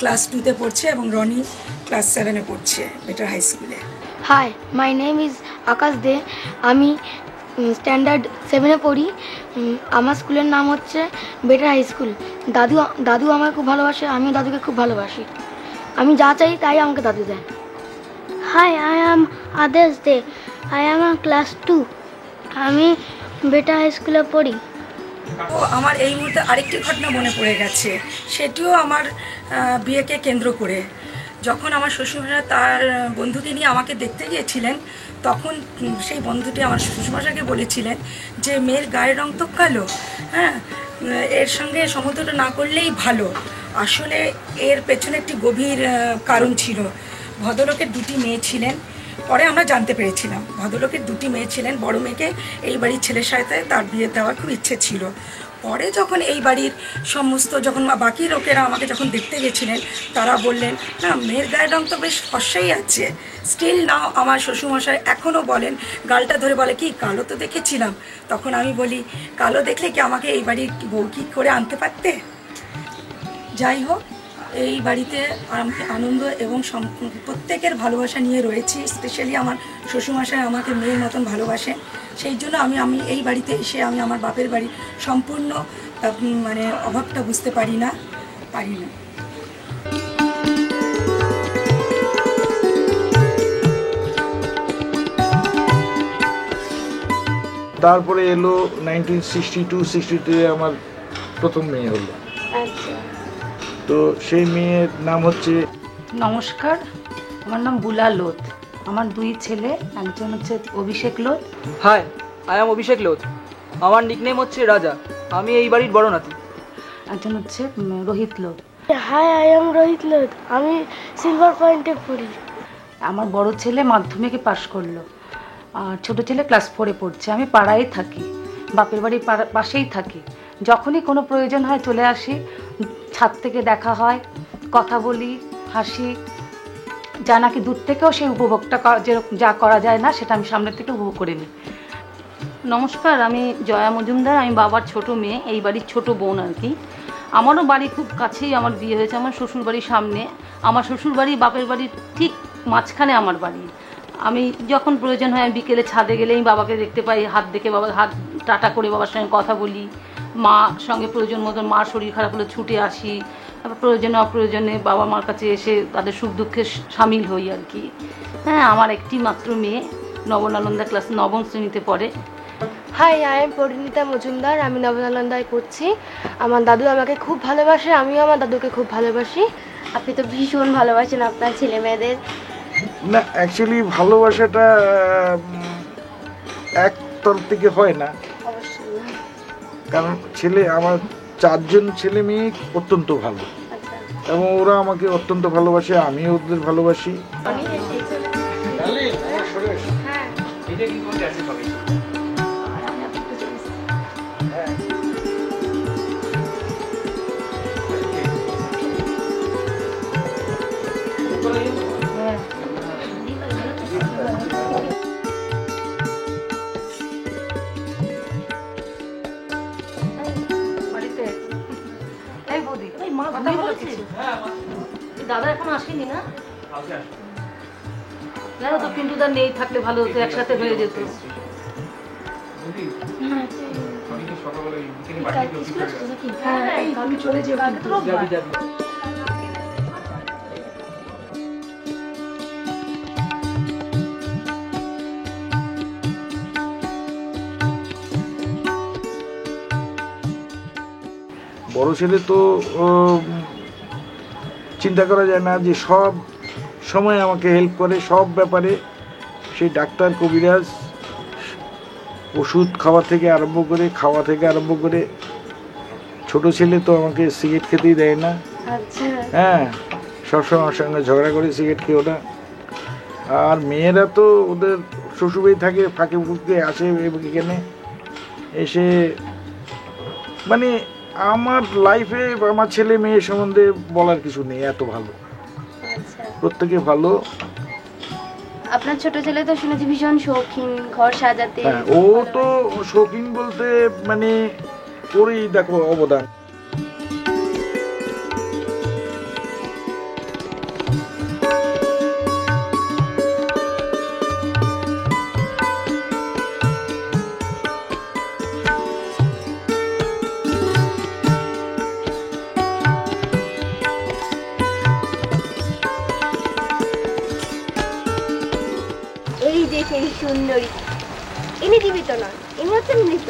ক্লাস 2তে পড়ছে, এবং রনি ক্লাস 7-এ পড়ছে বেটার হাই স্কুলে। হাই, মাই নেম ইজ আকাশ দে। আমি স্ট্যান্ডার্ড 7-এ পড়ি। আমার স্কুলের নাম হচ্ছে বেটার হাই স্কুল। দাদু আমাকে খুব ভালোবাসে, আমিও দাদুকে খুব ভালোবাসি। আমি যা চাই তাই আমাকে দাদু দেয়। হাই, আই অ্যাম আদেশ দে। I am class 2। আমি বেটার হাই স্কুলে পড়ি। ও আমার এই মুহূর্তে আরেকটি ঘটনা মনে পড়ে গেছে, সেটিও আমার বিয়েকে কেন্দ্র করে। যখন আমার শ্বশুরমশাই তার বন্ধুকে নিয়ে আমাকে দেখতে গিয়েছিলেন, তখন সেই বন্ধুটি আমার শ্বশুরমশাইকে বলেছিলেন যে মেয়ের গায়ের রং তো কালো, হ্যাঁ, এর সঙ্গে সমুদ্রটা না করলেই ভালো। আসলে এর পেছনে একটি গভীর কারণ ছিল। ভদ্রলোকের 2টি মেয়ে ছিলেন। পরে আমরা জানতে পেরেছিলাম ভদ্রলোকের 2টি মেয়ে ছিলেন। বড় মেয়েকে এই বাড়ির ছেলের সাথে তার বিয়ে দেওয়ার খুব ইচ্ছে ছিল। পরে যখন এই বাড়ির যখন বাকি লোকেরা আমাকে যখন দেখতে গেছিলেন, তারা বললেন না, মেয়ের গায়ের রং তো বেশ ফর্সাই আছে। স্টিল নাও আমার শ্বশুরমশাই এখনও বলেন, গালটা ধরে বলে কি কালো তো দেখেছিলাম। তখন আমি বলি, কালো দেখলে কি আমাকে এই বাড়ির বউ কি করে আনতে পারতে? যাই হোক, এই বাড়িতে আমি আনন্দ এবং প্রত্যেকের ভালোবাসা নিয়ে রয়েছি। স্পেশালি আমার শ্বশুরমশাই আমাকে মেয়ের মতন ভালোবাসেন। সেই জন্য আমি এই বাড়িতে এসে আমি আমার বাপের বাড়ির সম্পূর্ণ মানে অভাবটা বুঝতে পারি না। তারপরে এলো 1962-63 আমার প্রথম মেয়ে হলো। আচ্ছা, তো সেই মেয়ের নাম হচ্ছে। নমস্কার, আমার নাম বুলা লোধ। আমার 2 ছেলে, একজন হচ্ছে অভিষেক লোধ। হাই, আই এম অভিষেক লোধ। আমার নিকনেম হচ্ছে রাজা। আমি এই বাড়ির বড় নাতি। একজন হচ্ছে Rohit Lodh. Hi, I am Rohit Lodh. আমি সিলভার পয়েন্টে পড়ি। আমার বড় ছেলে মাধ্যমিকে পাশ করলো, আর ছোট ছেলে ক্লাস 4-এ পড়ছে। আমি পাড়ায় থাকি, বাপের বাড়ির পাশেই থাকি। যখনই কোনো প্রয়োজন হয় চলে আসি, ছাদ থেকে দেখা হয়, কথা বলি, হাসি। যা নাকি দূর থেকেও সেই উপভোগটা যা করা যায় না, সেটা আমি সামনের থেকে উপভোগ করে নিই। নমস্কার, আমি জয়া মজুমদার। আমি বাবার ছোট মেয়ে, এই বাড়ির ছোট বোন আর কি। আমারও বাড়ি খুব কাছেই আমার বিয়ে হয়েছে। আমার শ্বশুর বাড়ির সামনে, আমার শ্বশুর বাড়ি বাপের বাড়ির ঠিক মাঝখানে আমার বাড়ি। আমি যখন প্রয়োজন হয় আমি বিকেলে ছাদে গেলেই বাবাকে দেখতে পাই, হাত দেখে বাবার হাত টাটা করে বাবার সঙ্গে কথা বলি। মার সঙ্গে প্রয়োজন মতন মার শরীর খারাপ হলে ছুটে আসি, তারপর প্রয়োজনে অপ্রয়োজনে বাবা মার কাছে এসে তাদের সুখ দুঃখে সামিল হই আর কি। হ্যাঁ, আমার একটি মাত্র মেয়ে নবনালন্দা ক্লাস 9ম শ্রেণীতে পড়ে। Hi, I am Parineeta Majumdar. আমি নবনালন্দায় পড়ছি। আমার দাদু আমাকে খুব ভালোবাসে, আমিও আমার দাদুকে খুব ভালোবাসি। আপনি তো ভীষণ ভালোবাসেন আপনার ছেলে মেয়েদের। না, অ্যাকচুয়ালি ভালোবাসাটা এক তরফ থেকে হয় না, অবশ্যই। কারণ আমার 4জন ছেলে মেয়ে অত্যন্ত ভালো, এবং ওরা আমাকে অত্যন্ত ভালোবাসে, আমিও ওদের ভালোবাসি। এটা কিন্তু আমার গ্যাসে পাবে। বাড়িতে এই বৌদি, এই মা ঘুমিয়ে পড়েছে? এই দাদা এখন আসেনি না? জানো তো পিন্টুদা নেই, থাকলে ভালো হতো, একসাথে হয়ে যেত। সকালবেলা বিকেলে বাড়িতে হ্যাঁ, আমি চলে যাবো। যাবি যাবি। বড় ছেলে তো চিন্তা করা যায় না যে সব সময় আমাকে হেল্প করে সব ব্যাপারে, সেই ডাক্তার কবিরাজ, ওষুধ খাওয়া থেকে আরম্ভ করে। ছোট ছেলে তো আমাকে সিগারেট খেতেই দেয় না। আচ্ছা। হ্যাঁ, সবসময় আমার সঙ্গে ঝগড়া করে সিগারেট খেয়ে ওটা। আর মেয়েরা তো ওদের শ্বশুরবাড়ি থাকে, ফাঁকে ফুঁকে আসে এখানে এসে, মানে আমার লাইফে আমার ছেলে মেয়ে সম্বন্ধে বলার কিছু নেই, এত ভালো, প্রত্যেকে ভালো। আপনার ছোট ছেলে তো শুনেছি ভীষণ শৌখিন ঘর সাজাতে। হ্যাঁ, ও তো শৌখিন বলতে মানে ওরই দেখো অবদান। এই যে সেই সুন্দরী, ইনি জীবিত নন, ইনি হচ্ছেন মৃত।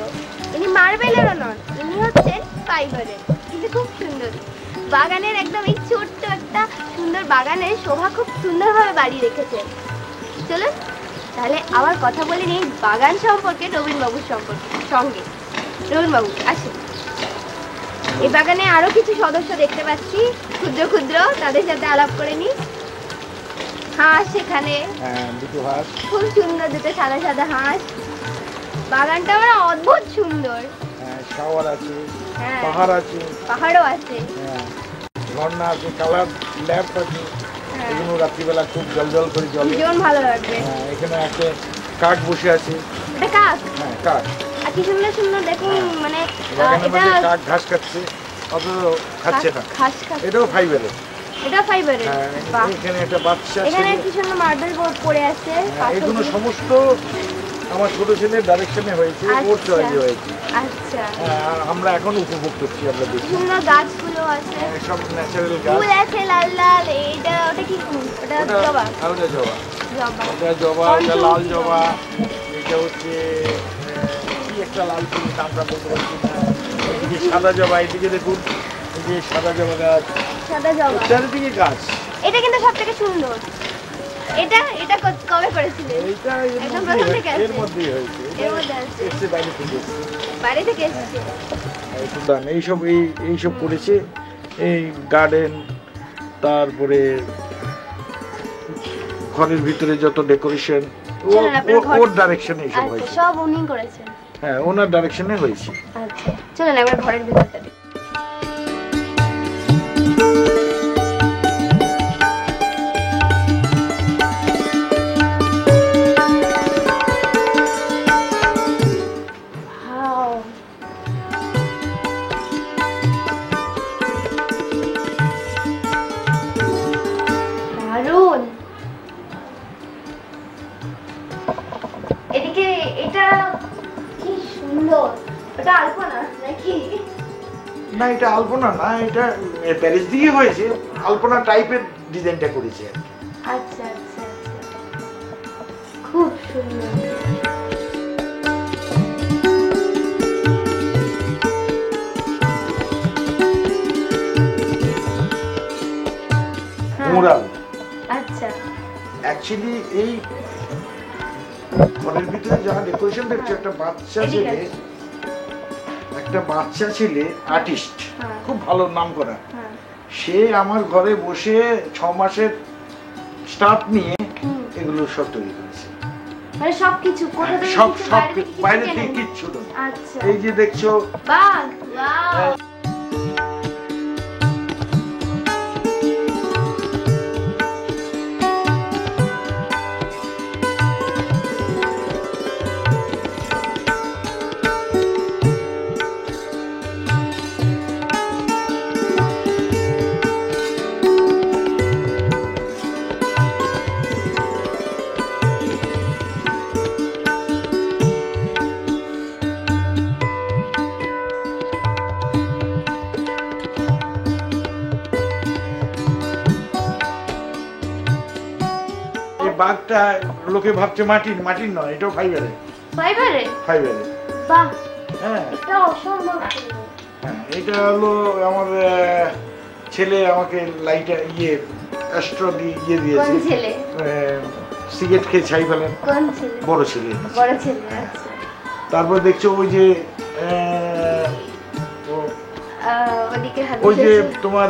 ইনি মার্বেলেরও নন, ইনি হচ্ছেন ফাইবারের, কিন্তু খুব সুন্দরী। বাগানের একদম এই ছোট্ট একটা সুন্দর বাগানের শোভা খুব সুন্দরভাবে বাড়িয়ে রেখেছেন। চলুন তাহলে আবার কথা বলে নিই বাগান সম্পর্কে, নবীনবাবুর সঙ্গে। নবীনবাবু আসুন। এই বাগানে আরো কিছু সদস্য দেখতে পাচ্ছি, ক্ষুদ্র ক্ষুদ্র, তাদের সাথে আলাপ করে নিই। হাঁস এখানে, দুটো হাঁস, খুব সুন্দর দুটো সাদা সাদা হাঁস। বাগানটা মানে অদ্ভুত সুন্দর। শাওয়ার আছে, হ্যাঁ, পাহাড় আছে, পাহাড়ও আছে, ঝর্ণা আছে, কালার ল্যাম্প আছে, এগুলো রাত্রিবেলা খুব জল করে জ্বলে, ভীষণ ভালো লাগবে। এখানে একটা কাক বসে আছে। এটা কাক? হ্যাঁ, কাক। আর কি সুন্দর সুন্দর দেখুন, মানে এটা কাক ঘাস খাচ্ছে, অত খাচ্ছে না, ঘাস খাচ্ছে। এটাও ফাইবারের। এটা ফাইবারের। এখানে একটা বাচ্চা, এখানে কি সুন্দর মার্বেল বোর্ড পড়ে আছে। এগুলো সমস্ত আমার ছোট ছেলের ডাইরেকশনে হয়েছে, ওর চয়েসে হয়েছে। আচ্ছা, আমরা এখন উপভোগ করছি। আমরা দেখি সুন্দর গাছগুলো আছে, সব ন্যাচারাল গাছ, ফুল আছে লাল লাল। এটা ওটা কি ফুল? ওটা জবা। ওটা জবা, জবা, ওটা জবা, ওটা লাল জবা। এটা হচ্ছে কি একটা লাল ফুল, নামটা বলতে পারছি না। এদিকে সাদা জবা, এদিকে দেখুন এই যে সাদা জবা গাছ, সাদা জবা, চারিদিকে গাছ। এটা কিন্তু সবথেকে সুন্দর। এটা এটা কবে করেছিলেন? এইটা একদম প্রথম থেকে আছে? এর মধ্যেই হয়েছে, এর মধ্যে আছে, এসে বাইরে থেকে এসেছে, বাইরে থেকে এসেছে। এইসব করেছে, এই গার্ডেন, তারপরে ঘরের ভিতরে যত ডেকোরেশন ওর ডাইরেকশনে এইসব হয়েছে। সব উনি করেছেন? হ্যাঁ, ওনার ডাইরেকশনে হয়েছে। আচ্ছা, চলুন একবার ঘরের ভিতরটা দেখি। এদিকে এটা কি সুন্দর, এটা আলপনা নাকি? না এটা আলপনা না, এটা প্যারিস দিয়ে হয়েছে, আলপনা টাইপের ডিজাইনটা করেছে আর কি। আচ্ছা আচ্ছা আচ্ছা, খুব সুন্দর। মোরাল আচ্ছা, অ্যাকচুয়ালি এই ঘরের ভিতরে যা ডেকোরেশন দেখছো, একটা বাচ্চা ছেলে আর্টিস্ট, খুব ভালো নাম করা, সে আমার ঘরে বসে 6 মাসের স্টাফ নিয়ে এগুলো সব তৈরি করেছে। মানে সবকিছু কোথা থেকে সব কিছু সব বাইরে বাইরে থেকে থেকে কিছু কিচ্ছু না। আচ্ছা, এই যে দেখছো বাহ, ওয়াও। বাঘটা লোকে ভাবছে মাটির, মাটির নয়, এটাও ফাইবারের। ফাইবারে? ফাইবারের। বাহ, হ্যাঁ এটা অসম্ভব সুন্দর। হ্যাঁ, এটা হলো আমার ছেলে আমাকে লাইটার অ্যাস্ট্রো দিয়ে দিয়েছে। কোন ছেলে? সিগারেট খেয়ে ছাই ফেলেন। কোন ছেলে? বড় ছেলে। বড় ছেলে, আচ্ছা। তারপর দেখছো ওই যে ওদিকে হাত ওই যে দিয়েছে। তোমার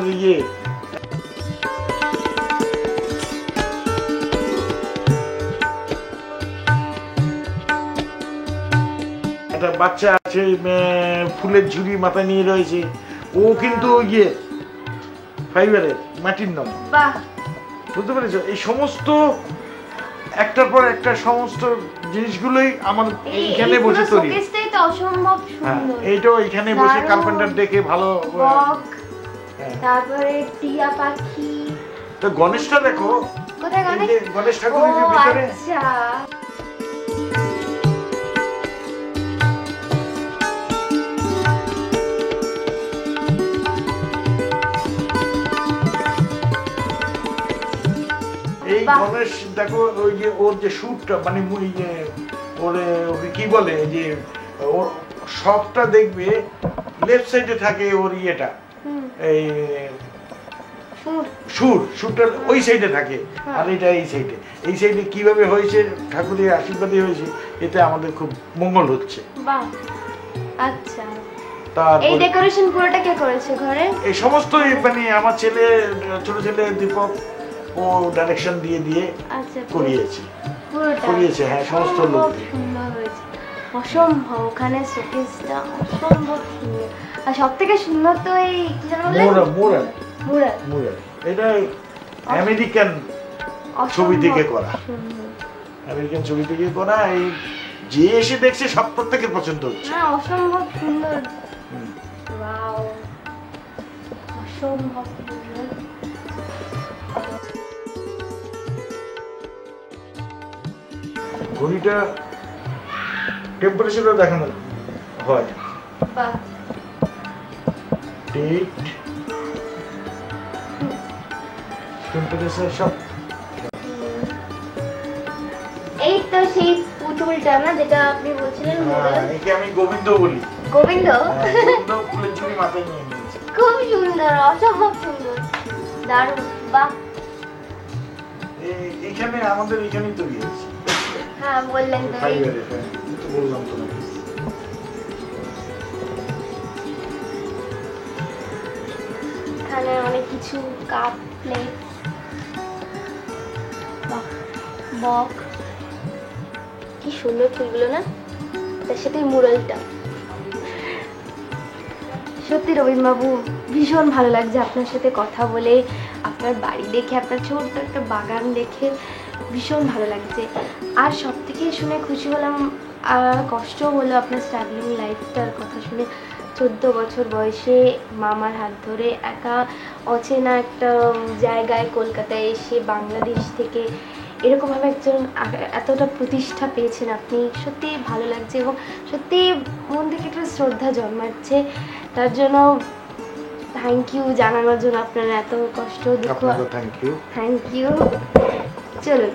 একটা বাচ্চা আছে ফুলের ঝুড়ি মাথায় নিয়ে রয়েছে, ও কিন্তু ফাইবারের, মাটির নয়। বাহ, বুঝতে পেরেছো? এই সমস্ত একটার পর একটা সমস্ত জিনিসগুলোই আমার এইখানে বসে তৈরি। শোকেসটাই তো অসম্ভব হ্যাঁ, সুন্দর। এইটাও এখানে বসে কার্পেন্টার দেখে ভালো। বক, তারপরে টিয়া পাখি। তো গণেশটা দেখো, কোথায় গণেশ? এই যে গণেশ ঠাকুরের যে ভিতরে। আচ্ছা, এই গণেশ দেখো, ওই যে ওর যে শ্যুটটা, মানে ওই যে ওরে কি বলে যে ওর সবটা দেখবে লেফট সাইডে থাকে ওর এই সুরটা ওই সাইডে থাকে, আর এটা এই সাইডে। এই সাইডে কিভাবে হয়েছে, ঠাকুরের আশীর্বাদে হয়েছে, এতে আমাদের খুব মঙ্গল হচ্ছে। বাহ, আচ্ছা। তারপর এই ডেকোরেশন পুরোটা কে করেছে ঘরে? এই সমস্ত মানে আমার ছেলে, ছোট ছেলে দীপক, ও ডাইরেকশন দিয়ে আচ্ছা, করিয়েছে। পুরোটা করিয়েছে, হ্যাঁ, সমস্ত লোক। সুন্দর হয়েছে, অসম্ভব। ওখানে শোকেসটা অসম্ভব সুন্দর। আর সবথেকে সুন্দর তো এই কি যেন বললেন? মুরাল। মুরাল। মুরাল এটা আমেরিকান ছবি থেকে করা। আমেরিকান ছবি থেকে করা। এই যে এসে দেখছে সব প্রত্যেকের পছন্দ হচ্ছে। হ্যাঁ, অসম্ভব সুন্দর। ওয়াও, অসম্ভব সুন্দর। ঘড়িটা টেম্পারেচারও দেখানো হয়। বাহ, ডেট, টেম্পারেচার সব। এই তো সেই পুতুলটা না, যেটা আপনি বলছিলেন মুরাল? একে আমি গোবিন্দ বলি। গোবিন্দ? গোবিন্দ ফুলের ঝুড়ি মাথায় নিয়ে নিয়েছে। খুব সুন্দর, অসম্ভব সুন্দর, দারুণ। বাহ, এইখানে আমাদের এখানেই তৈরি হয়েছে। হ্যাঁ বললেন তো। বললাম তোমাকে। এখানে অনেক কিছু কাপ, প্লেট, বক, কি সুন্দর ফুলগুলো না, তার সাথে মুরালটা। সত্যি রবীন্দ্রবাবু, ভীষণ ভালো লাগছে আপনার সাথে কথা বলে, আপনার বাড়ি দেখে, আপনার ছোট্ট একটা বাগান দেখে ভীষণ ভালো লাগছে। আর সব থেকে শুনে খুশি হলাম, কষ্টও হলো আপনার স্ট্রাগলিং লাইফটার কথা শুনে। 14 বছর বয়সে মামার হাত ধরে একা অচেনা একটা জায়গায় কলকাতায় এসে বাংলাদেশ থেকে এরকমভাবে একজন এতটা প্রতিষ্ঠা পেয়েছেন আপনি, সত্যি ভালো লাগছে এবং সত্যি মন থেকে একটা শ্রদ্ধা জন্মাচ্ছে। তার জন্য থ্যাংক ইউ জানানোর জন্য, আপনার এত কষ্ট দুঃখ। আপনাকে থ্যাংক ইউ। Thank you. চলুন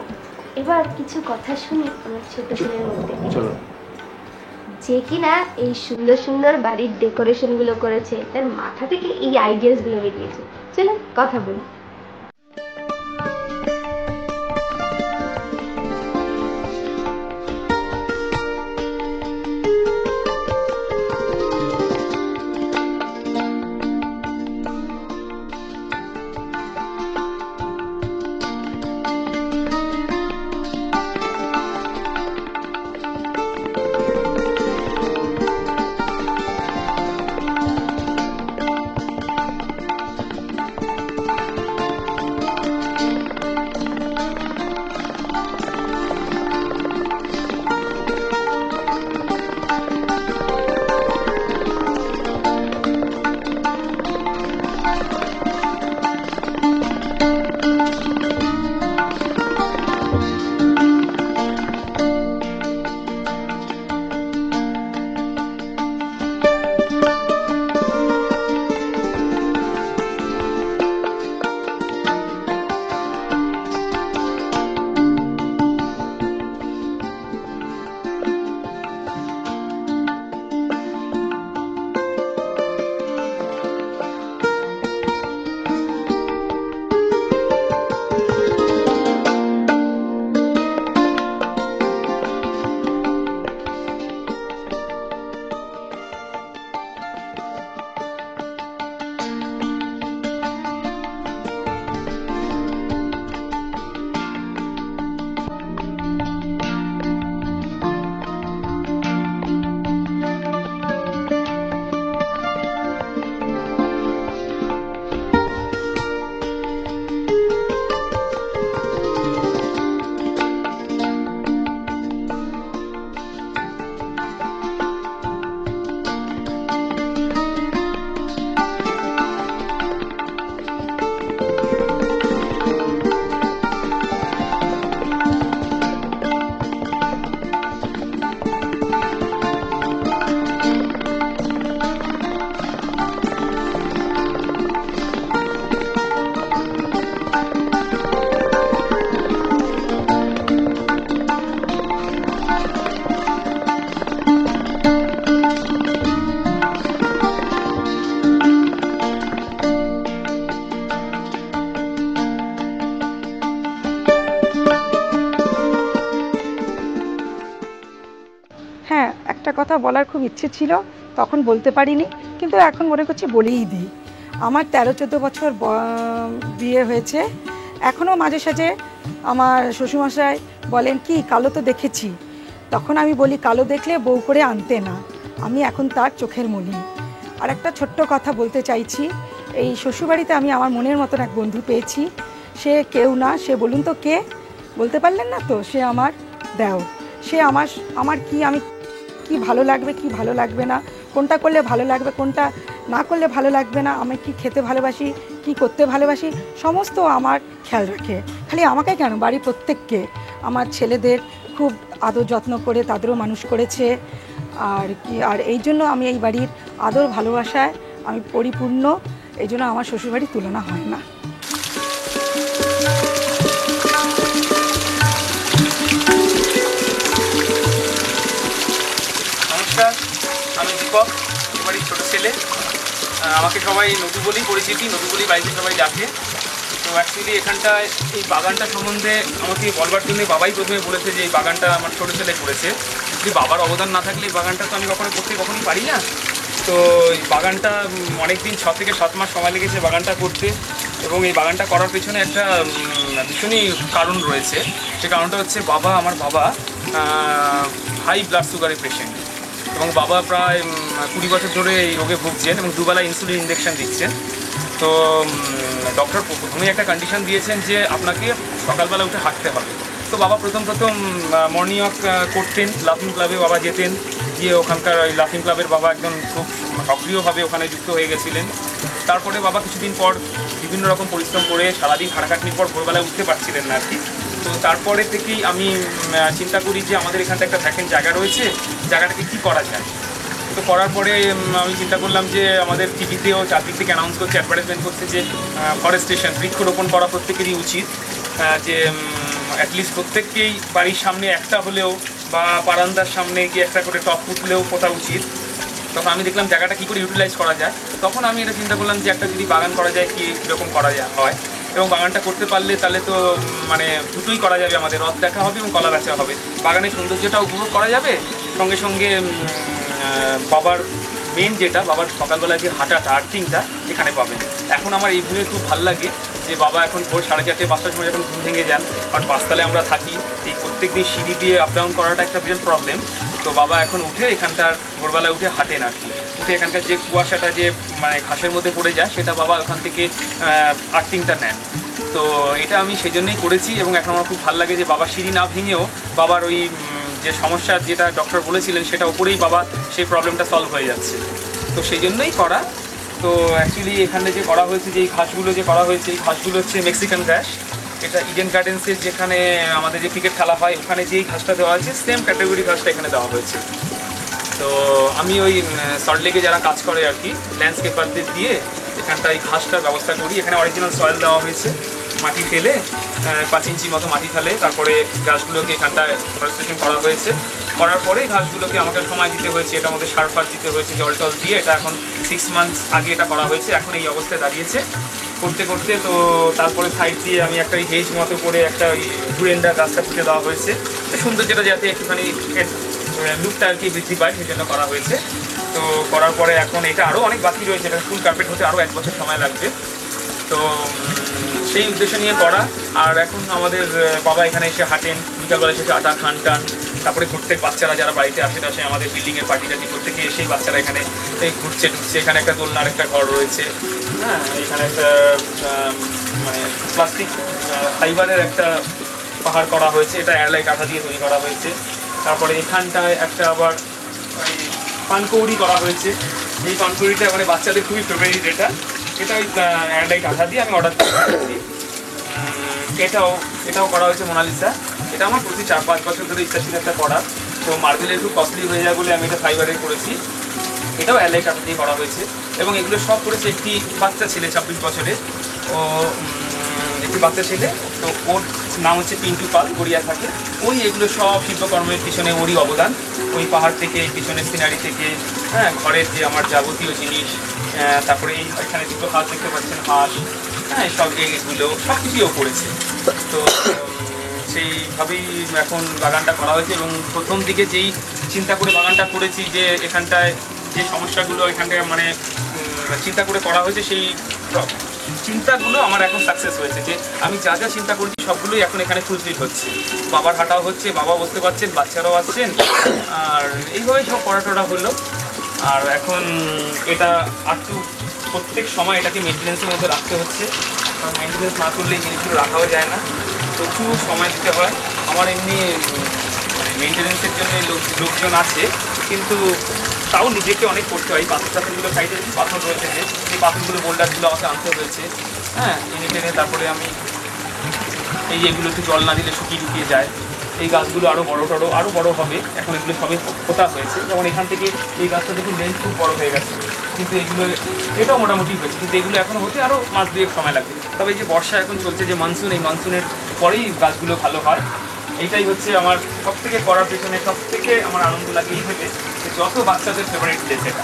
এবার কিছু কথা শুনি আমার ছোট ছেলের মধ্যে। চলো। যে কিনা এই সুন্দর সুন্দর বাড়ির ডেকোরেশনগুলো করেছে, তার মাথা থেকে এই আইডিয়াসগুলো বেরিয়েছে। চলুন কথা বলি। হ্যাঁ, একটা কথা বলার খুব ইচ্ছে ছিল, তখন বলতে পারিনি, কিন্তু এখন মনে করছি বলেই দিই। আমার 13-14 বছর বিয়ে হয়েছে। এখনও মাঝে সাঝে আমার শ্বশুরমশাই বলেন কি কালো তো দেখেছি, তখন আমি বলি কালো দেখলে বউ করে আনতে না, আমি এখন তার চোখের মনি। আর একটা ছোট্ট কথা বলতে চাইছি, এই শ্বশুরবাড়িতে আমি আমার মনের মতন এক বন্ধু পেয়েছি। সে কেউ না, সে বলুন তো কে? বলতে পারলেন না তো? সে আমার দেওর। সে আমার আমি কি ভালো লাগবে কি ভালো লাগবে না, কোনটা করলে ভালো লাগবে কোনটা না করলে ভালো লাগবে না, আমি কি খেতে ভালোবাসি কি করতে ভালোবাসি, সমস্ত আমার খেয়াল রাখে। খালি আমাকে কেন, বাড়ির প্রত্যেককে, আমার ছেলেদের খুব আদর যত্ন করে তাদেরও মানুষ করেছে। আর এই জন্য আমি এই বাড়ির আদর ভালোবাসায় আমি পরিপূর্ণ। এই জন্য আমার শ্বশুরবাড়ির তুলনা হয় না। নমস্কার, আমি দীপক, বাড়ির ছোটো ছেলে। আমাকে সবাই নদু বলেই পরিচিতি, নদু বলেই বাড়িতে সবাই ডাকে। তো অ্যাকচুয়ালি এখানটায় এই বাগানটা সম্বন্ধে আমাকে বলবার জন্য বাবাই প্রথমে বলেছে যে এই বাগানটা আমার ছোটো ছেলে করেছে। যদি বাবার অবদান না থাকলে এই বাগানটা তো আমি কখনোই পারি না। তো এই বাগানটা অনেক দিন 6 থেকে 7 মাস সময় লেগেছে বাগানটা করতে, এবং এই বাগানটা করার পেছনে একটা ভীষণই কারণ রয়েছে। সে কারণটা হচ্ছে আমার বাবা হাই ব্লাড সুগারের পেশেন্ট, এবং বাবা প্রায় 20 বছর ধরে এই রোগে ভুগছেন এবং দুবেলা ইনসুলিন ইঞ্জেকশন দিচ্ছেন। তো ডক্টর প্রথমেই একটা কন্ডিশন দিয়েছেন যে আপনাকে সকালবেলা উঠে হাঁটতে হবে। তো বাবা প্রথম মর্নিং ওয়াক করতেন, লাফিং ক্লাবে বাবা যেতেন, গিয়ে ওখানকার ওই লাফিং ক্লাবের বাবা একদম খুব সক্রিয়ভাবে ওখানে যুক্ত হয়ে গেছিলেন। তারপরে বাবা কিছুদিন পর বিভিন্ন রকম পরিশ্রম করে সারাদিন খাটাখাটনির পর ভোরবেলায় উঠতে পারছিলেন না আর কি। তো তারপরে থেকেই আমি চিন্তা করি যে আমাদের এখানটা একটা ভ্যাকেন্ট জায়গা রয়েছে, জায়গাটাকে কী করা যায়। তো করার পরে আমি চিন্তা করলাম যে আমাদের টিভিতেও চারদিক থেকে অ্যানাউন্স করছে, অ্যাডভার্টাইজমেন্ট করছে যে ফরেস্টেশন, বৃক্ষরোপণ করা প্রত্যেকেরই উচিত, যে অ্যাটলিস্ট প্রত্যেককেই বাড়ির সামনে একটা হলেও বা বারান্দার সামনে গিয়ে একটা করে টব পুঁতলেও পোতা উচিত। তখন আমি দেখলাম জায়গাটা কী করে ইউটিলাইজ করা যায়। তখন আমি এটা চিন্তা করলাম যে একটা যদি বাগান করা যায় কীরকম করা যায় হয়, এবং বাগানটা করতে পারলে তাহলে তো মানে দুটোই করা যাবে, আমাদের রথ দেখা হবে এবং কলা বেচা হবে, বাগানের সৌন্দর্যটাও উপভোগ করা যাবে, সঙ্গে সঙ্গে বাবার মেন যেটা বাবার সকালবেলা যে হাঁটাটা আর্থিংটা এখানে পাবেন। এখন আমার এই ভুলে খুব ভালো লাগে যে বাবা এখন ভোর 4:30 5টার সময় যখন ঘুম ভেঙে যান, কারণ 5 তলায় আমরা থাকি, এই প্রত্যেক দিন সিঁড়ি দিয়ে আপ ডাউন করাটা একটা বিরাট প্রবলেম। তো বাবা এখন উঠে এখানটার ভোরবেলায় উঠে হাঁটেন আর কি, উঠে এখানকার যে কুয়াশাটা যে মানে ঘাসের মধ্যে পড়ে যায় সেটা বাবা ওখান থেকে আর্থিংটা নেন। তো এটা আমি সেই জন্যই করেছি, এবং এখন আমার খুব ভালো লাগে যে বাবা সিঁড়ি না ভেঙেও বাবার ওই যে সমস্যা যেটা ডক্টর বলেছিলেন সেটা উপরেই বাবা সেই প্রবলেমটা সলভ হয়ে যাচ্ছে। তো সেই জন্যই করা। তো অ্যাকচুয়ালি এখানে যে করা হয়েছে, যে এই ঘাসগুলো যে করা হয়েছে, এই ঘাসগুলো হচ্ছে মেক্সিকান ঘাস। এটা ইডেন গার্ডেন্সের যেখানে আমাদের যে ক্রিকেট খেলা হয় ওখানে যেই ঘাসটা দেওয়া আছে সেম ক্যাটাগরি ঘাসটা এখানে দেওয়া হয়েছে। তো আমি ওই সল্টলেকে যারা কাজ করে আর কি ল্যান্ডস্কেপারদের দিয়ে এখানটা এই ঘাসটার ব্যবস্থা করি। এখানে অরিজিনাল সয়েল দেওয়া হয়েছে, মাটি ফেলে 5 ইঞ্চি মতো মাটি ফেলে তারপরে ঘাসগুলোকে এখানটায় ফরেস্টেশন করা হয়েছে। করার পরে ঘাসগুলোকে আমাকে সময় দিতে হয়েছে, এটার মধ্যে সার ফার দিতে হয়েছে, জল টল দিয়ে। এটা এখন 6 মান্থস আগে এটা করা হয়েছে, এখন এই অবস্থায় দাঁড়িয়েছে করতে করতে। তো তারপরে সাইড দিয়ে আমি একটা হেজ মতো করে একটা ওই ঘুরেন্ডা গাছটা পুঁতে দেওয়া হয়েছে, সৌন্দর্যটা যাতে একটুখানি লুকটা আর কি বৃদ্ধি পায় সেই জন্য করা হয়েছে। তো করার পরে এখন এটা আরও অনেক বাকি রয়েছে, এটা ফুল কার্পেট হতে আরও 1 বছর সময় লাগবে। তো সেই উদ্দেশ্য নিয়ে করা। আর এখন আমাদের বাবা এখানে এসে হাঁটেন, বিকালবেলা এসে আটা খান টান, তারপরে প্রত্যেক বাচ্চারা যারা বাড়িতে আশেপাশে আমাদের বিল্ডিংয়ের পার্টিটা প্রত্যেকে এসেই বাচ্চারা এখানে ঘুরছে টুরছে। এখানে একটা দোলনার একটা ঘর রয়েছে, হ্যাঁ, এখানে একটা মানে প্লাস্টিক ফাইবারের একটা পাহাড় করা হয়েছে, এটা এয়ারলাইট আঠা দিয়ে তৈরি করা হয়েছে। তারপরে এখানটায় একটা আবার পানকৌড়ি করা হয়েছে, এই পানকৌড়িটা মানে বাচ্চাদের খুবই ফেভারিট। এটা ওই এয়ারলাইট আঠা দিয়ে আমি অর্ডার করেছি। এটাও করা হয়েছে মোনালিসা। এটা আমার প্রতি 4-5 বছর ধরে ইচ্ছা ছিল একটা করার, তো মার্বেলে একটু কস্টলি হয়ে যায় বলে আমি এটা ফাইবারের করেছি। এটাও এয়ারলাইট আঠা দিয়ে করা হয়েছে, এবং এগুলো সব করেছে একটি বাচ্চা ছেলে 26 বছরের, ও একটি বাচ্চা ছেলে। তো ওর নাম হচ্ছে পিন্টু পাল, গড়িয়া থাকে। ওই এগুলো সব শিল্পকর্মের পিছনে ওরই অবদান। ওই পাহাড় থেকে, পিছনের সিনারি থেকে, হ্যাঁ, ঘরের যে আমার যাবতীয় জিনিস, তারপরে এই এখানে দুটো হাঁস দেখতে পাচ্ছেন, হাঁস, হ্যাঁ, সব এগুলো সব কিছুও করেছে। তো সেইভাবেই এখন বাগানটা করা হয়েছে। এবং প্রথম দিকে যেই চিন্তা করে বাগানটা করেছি যে এখানটায় যে সমস্যাগুলো এখানটায় মানে চিন্তা করে করা হয়েছে, সেই চিন্তাগুলো আমার এখন সাকসেস হয়েছে। যে আমি যা যা চিন্তা করছি সবগুলোই এখন এখানে ফুলফিল হচ্ছে। বাবার হাঁটাও হচ্ছে, বাবা বসতে পারছেন, বাচ্চারাও আসছেন, আর এইভাবেই সব পড়াটোড়া হলো। আর এখন এটা একটু প্রত্যেক সময় এটাকে মেনটেন্যান্সের মধ্যে রাখতে হচ্ছে, কারণ মেনটেন্যান্স না করলে এই জিনিসগুলো রাখাও যায় না, প্রচুর সময় দিতে হয়। আমার এমনি মেনটেন্যান্সের জন্য লোকজন আছে, কিন্তু তাও নিজেকে অনেক করতে হয়। পাথর টাথরগুলো সাইডে পাথর রয়েছে, যে এই পাথরগুলো বোল্ডারগুলো আমাকে আনতে হয়েছে, হ্যাঁ, এনে টেনে। তারপরে আমি এগুলো একটু জল না দিলে শুকিয়ে যায়। এই গাছগুলো আরও আরও বড় হবে। এখন এগুলো সবে পোতা হয়েছে, যেমন এখান থেকে এই গাছটা দেখুন লেন্থ খুব বড় হয়ে গেছে, কিন্তু এগুলো এটাও মোটামুটি হয়েছে, কিন্তু এগুলো এখন হতে আরও মাস 2 সময় লাগবে। তবে এই যে বর্ষা এখন চলছে, যে মানসুন, এই মানসুনের পরেই গাছগুলো ভালো হয়। এইটাই হচ্ছে আমার সবথেকে করার পেছনে সবথেকে আমার আনন্দ লাগে এই ভেবে যে যত বাচ্চাদের ফেভারিট প্লেস এটা,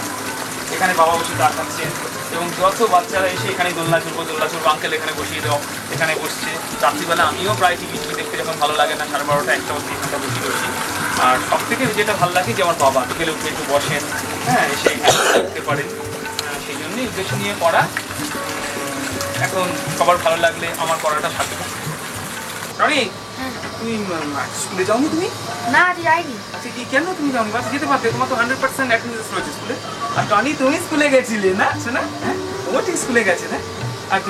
এখানে বাবা বসে চা খাচ্ছেন, এবং যত বাচ্চারা এসে এখানে দোলনা চলবো আঙ্কেল এখানে বসিয়ে দাও, এখানে বসছে। রাত্রিবেলা আমিও প্রায় টিভি দেখতে যখন ভালো লাগে না, 12:30 1টা অবধি এখানটা বসি। আর সব থেকে যেটা ভালো লাগে যে আমার বাবা বিকেলে উঠে একটু বসেন, হ্যাঁ, এসে এখানে দেখতে পারেন। সেই জন্যই উদ্দেশ্য নিয়ে করা। এখন সবার ভালো লাগলে আমার করাটা সার্থক। রনি, তুমি স্কুলে যাওনি? তুমি না, আজ যাইনি। আচ্ছা, কি কেন তুমি যাওনি? বাস যেতে পারতে, তোমার তো 100% অ্যাটেন্ডেন্স রয়েছে স্কুলে। আর টনি, তুমি স্কুলে গেছিলে না? শোনা, হ্যাঁ, ও ঠিক স্কুলে গেছে না? আর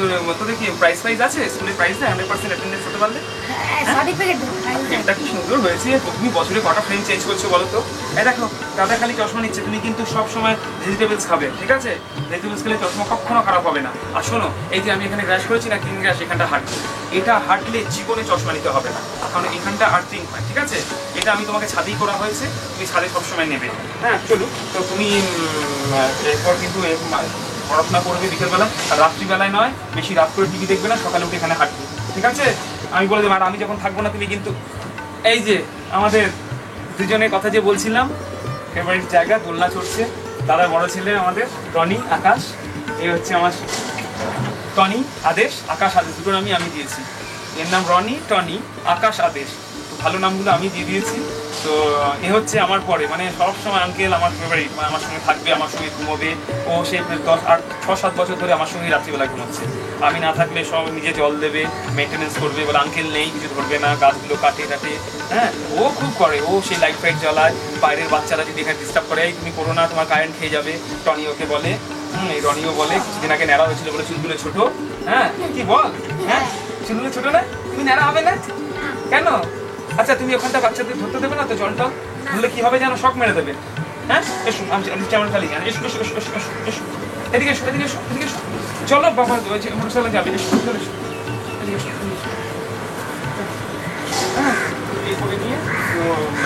তোদের কি প্রাইস আছে স্কুলের প্রাইস দেয় 100% অ্যাটেন্ডেন্স হতে পারলে? সার্টিফিকেট এটা কি সুন্দর হয়েছে। তুমি বছরে কটা ফ্রেম চেঞ্জ করছো বলো তো? এই দেখো দাদা খালি চশমা নিচ্ছে, তুমি কিন্তু সব সময় ভেজিটেবলস খাবে, ঠিক আছে? ভেজিটেবলস খেলে চশমা কখনো খারাপ হবে না। আর শোনো, এই যে আমি এখানে গ্রাস করেছি না, কিং গ্রাস, এখানটা হাঁটবো, এটা হাঁটলে জীবনে চশমা নিতে হবে না, কারণ এখানটা আর্থিং হয়, ঠিক আছে? এটা আমি তোমাকে ছাদেই করা হয়েছে, তুমি ছাদে সবসময় নেবে। হ্যাঁ চলো, তো তুমি এরপর কিন্তু পড়াশোনা করবে বিকেলবেলা, আর রাত্রিবেলায় নয়, বেশি রাত করে টিভি দেখবে না, সকালে উঠে এখানে হাঁটবে, ঠিক আছে? আমি বলে দেবো, আর আমি যখন থাকবো না তুমি কিন্তু এই যে আমাদের দুজনের কথা যে বলছিলাম, ফেভারিট জায়গা, দোলনা চড়ছে, দাদার বড় ছেলে আমাদের টনি আকাশ, এই হচ্ছে আমার টনি আদেশ, আকাশ আদেশ, দুটো নামই আমি দিয়েছি। এর নাম রনি, টনি, আকাশ আদেশ, তো ভালো নামগুলো আমি দিয়ে দিয়েছি। তো এ হচ্ছে আমার পরে, মানে সবসময় আঙ্কেল আমার ফেভারিট, মানে আমার সঙ্গে থাকবে, আমার সঙ্গে ঘুমোবে, ও সে 6-7 বছর ধরে আমার সঙ্গে রাত্রিবেলা ঘুমোচ্ছে। আমি না থাকলে সব নিজে জল দেবে, মেনটেনেন্স করবে, এবার আঙ্কেল নেই, কিছু ধরবে না, গাছগুলো কাটে, হ্যাঁ ও খুব করে, ও সেই লাইট ফাইট জ্বালায়, বাইরের বাচ্চারা যদি এখানে ডিস্টার্ব করে, তুমি করো না, তোমার কারেন্ট খেয়ে যাবে, টনি ওকে বলে। এই রনিও বলে, কিছুদিন আগে ন্যাড়া হয়েছিল বলে চুলগুলো ছোট। হ্যাঁ কি বল, হ্যাঁ চুলগুলো ছোট না, তুমি ন্যাড়া হবে না কেন? আচ্ছা তুমি ওখানটা বাচ্চাদের ধরতে দেবে না তো, জলটা ধরলে কি হবে জানো, শক মেরে দেবে। হ্যাঁ এসো, আমি চামড় খালি জানি, এসো এসো এসো এসো এসো, এদিকে এসো এদিকে এসো এদিকে এসো, চলো বাবা মোটরসাইকেল যাবে, এসো চলো এসো, এদিকে এসো। হ্যাঁ এই করে নিয়ে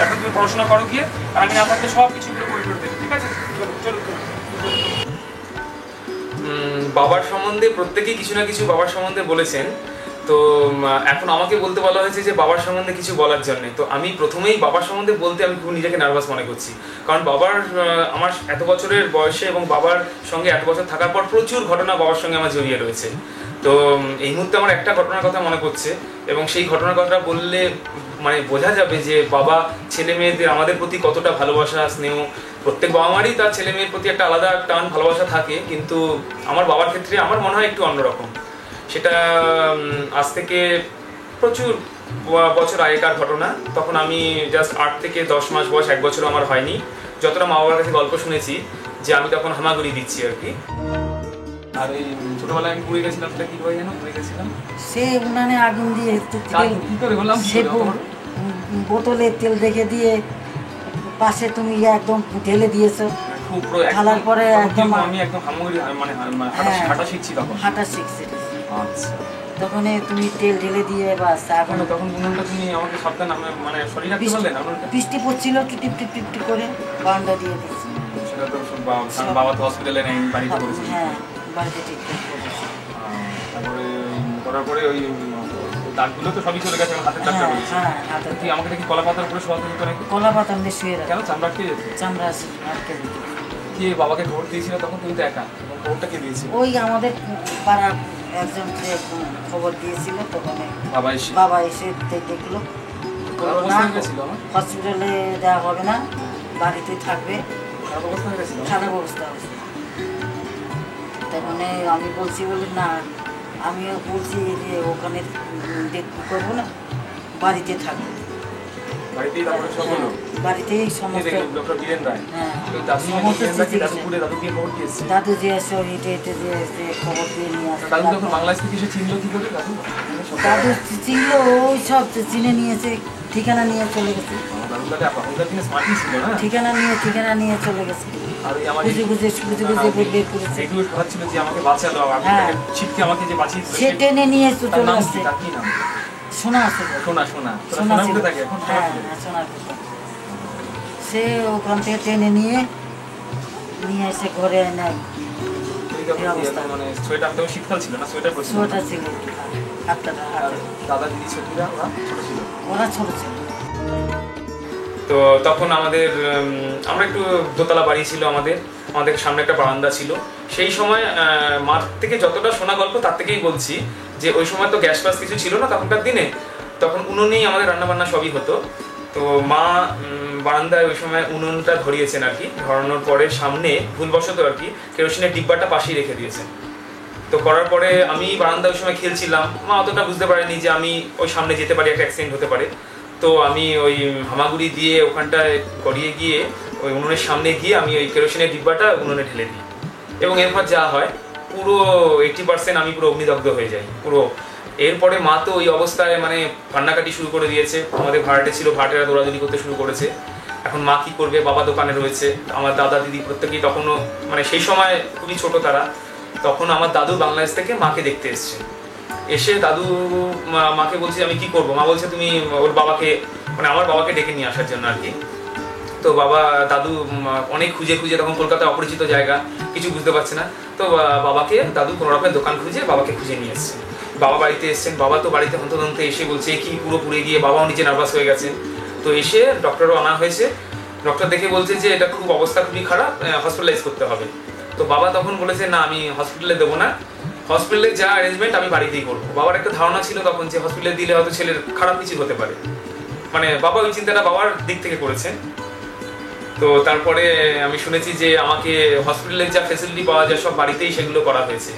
এখন তুমি পড়াশোনা করো গিয়ে, আর আমি না থাকলে সব কিছু করে দেবে, ঠিক আছে? চলো চলো। বাবার সম্বন্ধে প্রত্যেকেই কিছু না কিছু বাবার সম্বন্ধে বলেছেন, তো এখন আমাকে বলতে বলা হয়েছে যে বাবার সম্বন্ধে কিছু বলার জন্য। তো আমি প্রথমেই বাবার সম্বন্ধে বলতে আমি খুব নিজেকে নার্ভাস মনে করছি, কারণ বাবার আমার এত বছরের বয়সে এবং বাবার সঙ্গে এত বছর থাকার পর প্রচুর ঘটনা বাবার সঙ্গে আমার জড়িয়ে রয়েছে। তো এই মুহূর্তে আমার একটা ঘটনার কথা মনে পড়ছে, এবং সেই ঘটনার কথা বললে মানে বোঝা যাবে যে বাবা ছেলে মেয়েদের আমাদের প্রতি কতটা ভালোবাসা স্নেহ। প্রত্যেক বাবা মারই তার ছেলে মেয়ের প্রতি একটা আলাদা টান ভালোবাসা থাকে, কিন্তু আমার বাবার ক্ষেত্রে আমার মনে হয় একটু অন্যরকম। সেটা আজ থেকে প্রচুর বছর আগেকার ঘটনা, তখন আমি জাস্ট 8 থেকে 10 মাস বয়স, 1 বছর আমার হয়নি। যতটা মা বাবার কাছে গল্প শুনেছি যে আমি তখন হামাগুড়ি দিচ্ছি আর কি। আর এই ছোটবেলায় আমি পুড়ে গেছিলাম, সেটা কি হয় জানো, পুড়ে গেছিলাম সে উনানে আগুন দিয়ে কি করে বললাম, সে বোতলে তেল দেখে দিয়ে পাশে তুমি একদম ঢেলে দিয়েছো, ঢালার পরে একদম আমি একদম হামাগুড়ি মানে হাঁটা শিখছি, তখন হাঁটা শিখছি। আচ্ছা তখন তুমি তেল ঢেলে দিয়ে বাস এখন তখন উনুনটা তুমি আমাকে সাবধান মানে শরীর রাখতে বললেন, বৃষ্টি পড়ছিল, টিপ টিপ টিপ টিপ করে বারান্দা দিয়ে দিচ্ছি। সেটা তো বাবা তো হসপিটালে নেই, বাড়িতে করেছি। হ্যাঁ বাড়িতে ট্রিটমেন্ট করেছি। তারপরে করার পরে ওই দাগগুলো তো সবই চলে গেছে, হাতের দাগটা রয়েছে। হ্যাঁ হাতে তুই আমাকে দেখি কলা পাতার উপরে শোয়াতে হতো নাকি? কলা পাতা আমি শুয়ে রাখি, কেন চামড়া আটকে যেত? চামড়া আটকে দিত। কে বাবাকে খবর দিয়েছিল তখন? তুমি তো একা, খবরটা কে দিয়েছিল? ওই আমাদের পাড়ার একজন যে খবর দিয়েছিল, তখন বাবা এসে দেখলো, হসপিটালে দেওয়া হবে না, বাড়িতে থাকবে, খারাপ অবস্থা হয়েছে। তখন আমি বলছি বলে না, আমিও বলছি যে ওখানে দেখতে করবো না, বাড়িতে থাকবো, বাড়িতেই সমস্ত দাদু যে এসে হেঁটে হেঁটে যে খবর দিয়ে নিয়ে আসে। দাদু চিনলো, ওই সব চিনে নিয়েছে, ঠিকানা নিয়ে চলে গেছে, ঠিকানা নিয়ে চলে গেছে, বুঝে বুঝে বের করেছে, সে টেনে নিয়ে চলে আসছে। সোনা সে ওখান থেকে টেনে নিয়ে এসে ঘরে এনে শীতকাল ছিল না, সোয়েটার ছিল, ওরা ছোট ছিল। তো তখন আমরা একটু দোতলা বাড়ি ছিল, আমাদের সামনে একটা বারান্দা ছিল। সেই সময় মাঠ থেকে যতটা শোনা গল্প তার থেকেই বলছি যে ওই সময় তো গ্যাস ফাস কিছু ছিল না তখনকার দিনে, তখন উনুনেই আমাদের রান্নাবান্না সবই হতো। তো মা বারান্দায় ওই সময় উনুনটা ধরিয়েছেন আর কি, ধরানোর পরে সামনে ভুলবশত আর কি কেরোসিনের ডিব্বাটা পাশেই রেখে দিয়েছেন। তো করার পরে আমি বারান্দায় ওই সময় খেলছিলাম, মা অতটা বুঝতে পারেনি যে আমি ওই সামনে যেতে পারি, একটা অ্যাক্সিডেন্ট হতে পারে। তো আমি ওই হামাগুড়ি দিয়ে ওখানটায় গড়িয়ে গিয়ে ওই উনুনের সামনে গিয়ে আমি ওই কেরোসিনের ডিব্বাটা উনুনে ঢেলে দিই, এবং এরপর যা হয় পুরো 80% আমি পুরো অগ্নিদগ্ধ হয়ে যাই পুরো। এরপরে মা তো ওই অবস্থায় মানে কান্নাকাটি শুরু করে দিয়েছে। আমাদের ভাড়াটে ছিল, ভাড়াটেরা দৌড়াদৌড়ি করতে শুরু করেছে। এখন মা কি করবে, বাবা দোকানে রয়েছে, আমার দাদা দিদি প্রত্যেকেই তখনও মানে সেই সময় খুবই ছোট তারা। তখন আমার দাদু বাংলাদেশ থেকে মাকে দেখতে এসছে। এসে দাদু মাকে বলছে আমি কি করব। মা বলছে তুমি ওর বাবাকে মানে আমার বাবাকে ডেকে নিয়ে আসার জন্য আর কি। তো বাবা দাদু অনেক খুঁজে খুঁজে, তখন কলকাতায় অপরিচিত জায়গা, কিছু বুঝতে পারছে না। তো বাবাকে দাদু কোনো রকমের দোকান খুঁজে বাবাকে খুঁজে নিয়ে এসছে। বাবা বাড়িতে এসছেন, বাবা তো বাড়িতে হন্তদন্তে এসে বলছে কি পুরো পুড়ে গিয়ে, বাবাও নিজে নার্ভাস হয়ে গেছেন। তো এসে ডক্টরও আনা হয়েছে। ডক্টর দেখে বলছে যে এটা খুব অবস্থা খুবই খারাপ, হসপিটালাইজ করতে হবে। তো বাবা তখন বলেছে না আমি হসপিটালে দেবো না, হসপিটালে যা অ্যারেঞ্জমেন্ট আমি বাড়িতেই করবো। বাবার একটা ধারণা ছিল তখন যে হসপিটালে দিলে হয়তো ছেলের খারাপ কিছু হতে পারে, মানে বাবা ওই চিন্তাটা বাবার দিক থেকে করেছেন। তো তারপরে আমি শুনেছি যে আমাকে হসপিটালের যা ফেসিলিটি পাওয়া যায় সব বাড়িতেই সেগুলো করা হয়েছে।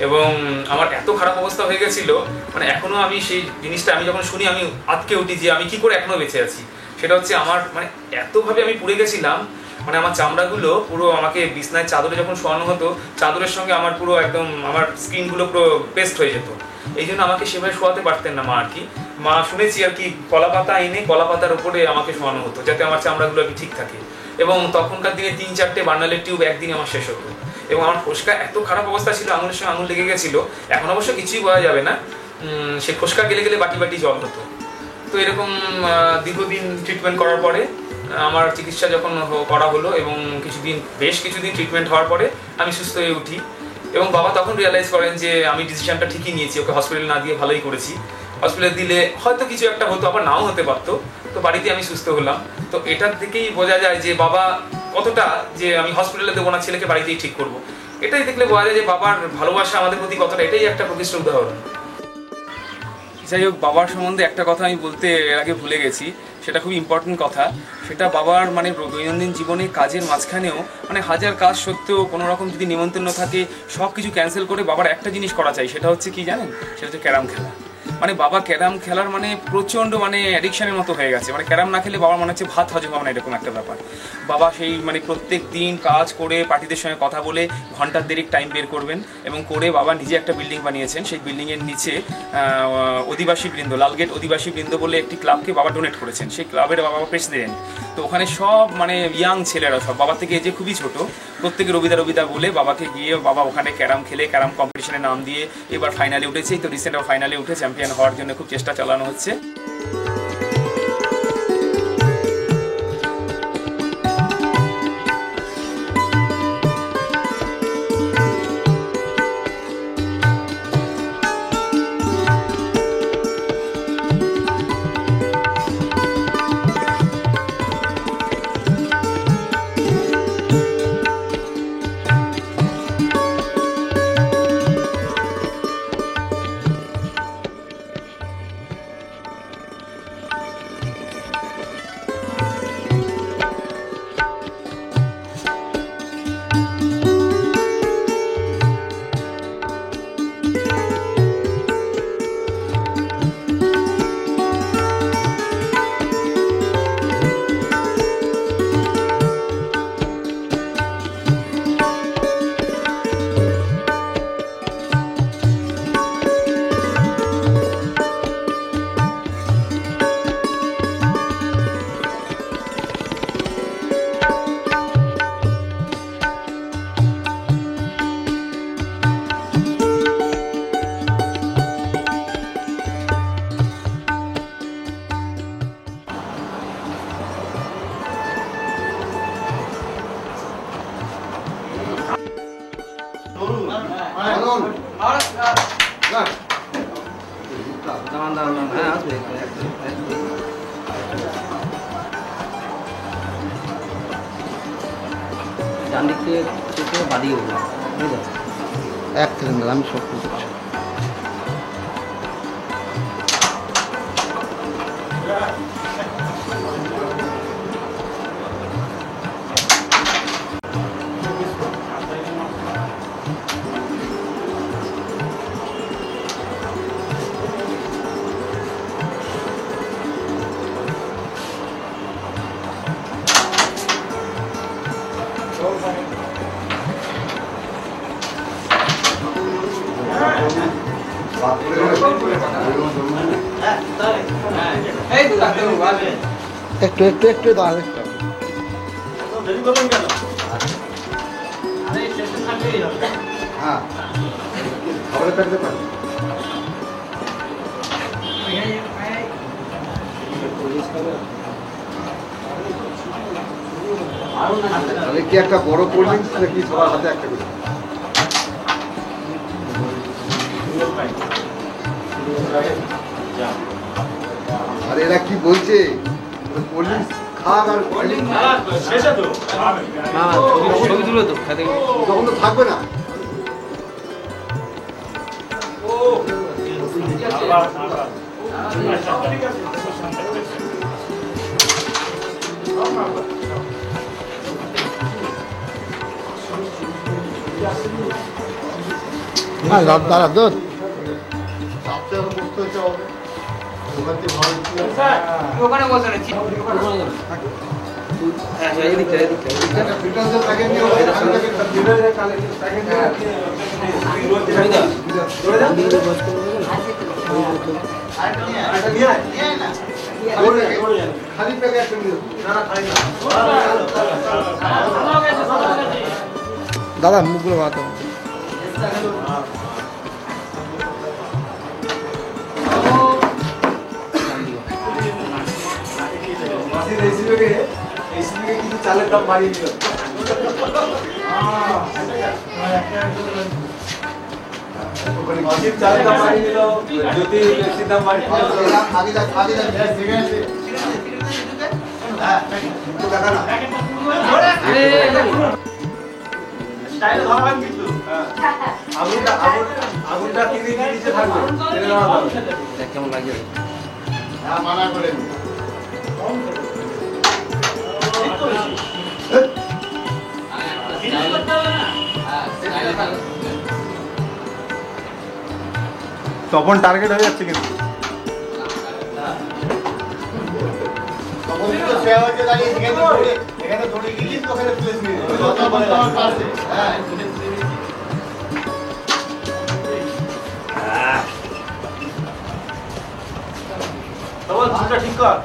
এবং আমার এত খারাপ অবস্থা হয়ে গেছিলো, মানে এখনো আমি সেই জিনিসটা আমি যখন শুনি আমি আটকে উঠি যে আমি কি করে এখনো বেঁচে আছি। সেটা হচ্ছে আমার মানে এতভাবে আমি পুড়ে গেছিলাম, মানে আমার চামড়াগুলো পুরো, আমাকে বিছনায় চাদরে যখন শোয়ানো হতো চাদরের সঙ্গে আমার পুরো একদম আমার স্কিনগুলো পুরো পেস্ট হয়ে যেত। এই জন্য আমাকে সেভাবে শোয়াতে পারতেন না মা আর কি। মা শুনেছি আর কি কলা পাতা এনে কলা পাতার উপরে আমাকে শোয়ানো হতো যাতে আমার চামড়াগুলো আর কি ঠিক থাকে। এবং তখনকার দিনে 3-4টে বার্নালের টিউব একদিনে আমার শেষ হতো। এবং আমার ফোসকা এত খারাপ অবস্থা ছিল, আঙুলের সঙ্গে আঙুল লেগে গেছিলো। এখন অবশ্য কিছুই বলা যাবে না, সে ফোসকা গেলে গেলে বাটি বাটি জল হতো। তো এরকম দীর্ঘদিন ট্রিটমেন্ট করার পরে আমার চিকিৎসা যখন করা হলো এবং বেশ কিছুদিন ট্রিটমেন্ট হওয়ার পরে আমি সুস্থ হয়ে উঠি। এবং বাবা তখন রিয়েলাইজ করেন যে আমি ডিসিশনটা ঠিকই নিয়েছি, ওকে হসপিটালে না দিয়ে ভালোই করেছি। হসপিটালে দিলে হয়তো কিছু একটা হতো, আবার নাও হতে পারতো। তো বাড়িতে আমি সুস্থ হলাম। তো এটার থেকেই বোঝা যায় যে বাবা কতটা, যে আমি হসপিটালে দেবো না, ছেলেকে বাড়িতেই ঠিক করবো। এটাই দেখলে বোঝা যায় যে বাবার ভালোবাসা আমাদের প্রতি কতটা, এটাই একটা প্রকৃষ্ট উদাহরণ। যাই হোক, বাবার সম্বন্ধে একটা কথা আমি বলতে এর আগে ভুলে গেছি, সেটা খুব ইম্পর্টেন্ট কথা। সেটা বাবার মানে দৈনন্দিন জীবনে কাজের মাঝখানেও মানে হাজার কাজ সত্ত্বেও কোনো রকম যদি নিমন্ত্রণ থাকে সব কিছু ক্যান্সেল করে বাবার একটা জিনিস করা চাই, সেটা হচ্ছে কি জানেন? সেটা হচ্ছে ক্যারাম খেলা। মানে বাবা ক্যারাম খেলার মানে প্রচণ্ড মানে অ্যাডিকশনের মতো হয়ে গেছে। মানে ক্যারাম না খেলে বাবার মনে হচ্ছে ভাত হজম হবে না, এরকম একটা ব্যাপার। বাবা সেই মানে প্রত্যেক দিন কাজ করে পার্টিদের সঙ্গে কথা বলে ঘন্টার দেরিক টাইম বের করবেন এবং করে বাবা নিজে একটা বিল্ডিং বানিয়েছেন। সেই বিল্ডিংয়ের নিচে অধিবাসী বৃন্দ, লালগেট অধিবাসী বৃন্দ বলে একটি ক্লাবকে বাবা ডোনেট করেছেন। সেই ক্লাবের বাবা প্রেসিডেন্ট। তো ওখানে সব মানে ইয়াং ছেলেরা, সব বাবার থেকে যে খুবই ছোট, প্রত্যেকে রবিদা রবিদা বলে বাবাকে গিয়ে বাবা ওখানে ক্যারাম খেলে ক্যারাম কম্পিটিশনে নাম দিয়ে এবার ফাইনালে উঠেছে। তো রিসেন্ট ফাইনালে উঠে চ্যাম্পিয়ন হওয়ার জন্য খুব চেষ্টা চালানো হচ্ছে। ডান দিক থেকে বাদিয়ে উঠলাম, এক সেকেন্ড আমি সব করছি। একটু একটু একটু দাঁড়ান একটু। হ্যাঁ খবরে থাকতে পারে। তাহলে কি একটা বড় কোল্ড ড্রিঙ্কস নাকি সবার হাতে একটা করে? আর এরা কি বলছে কোল্ড ড্রিঙ্কস খাক আর তখন তো থাকবে না। হ্যাঁ দাদা দুধ ওখানে বসে রয়েছি দাদা মুখগুলো বাঁধো। চালের দাম বাড়িয়ে দিল। চালের দাম বাড়িয়ে দিল, যদি বেশি দাম বাড়িয়ে আগুনটা নিচে থাকবে। কেমন লাগে? মানা করেন তখন টার্গেট হয়ে যাচ্ছে কিন্তু এখানে দৌড়ে গেলিস তো ওখানে প্লেস নিয়ে ঠিক কর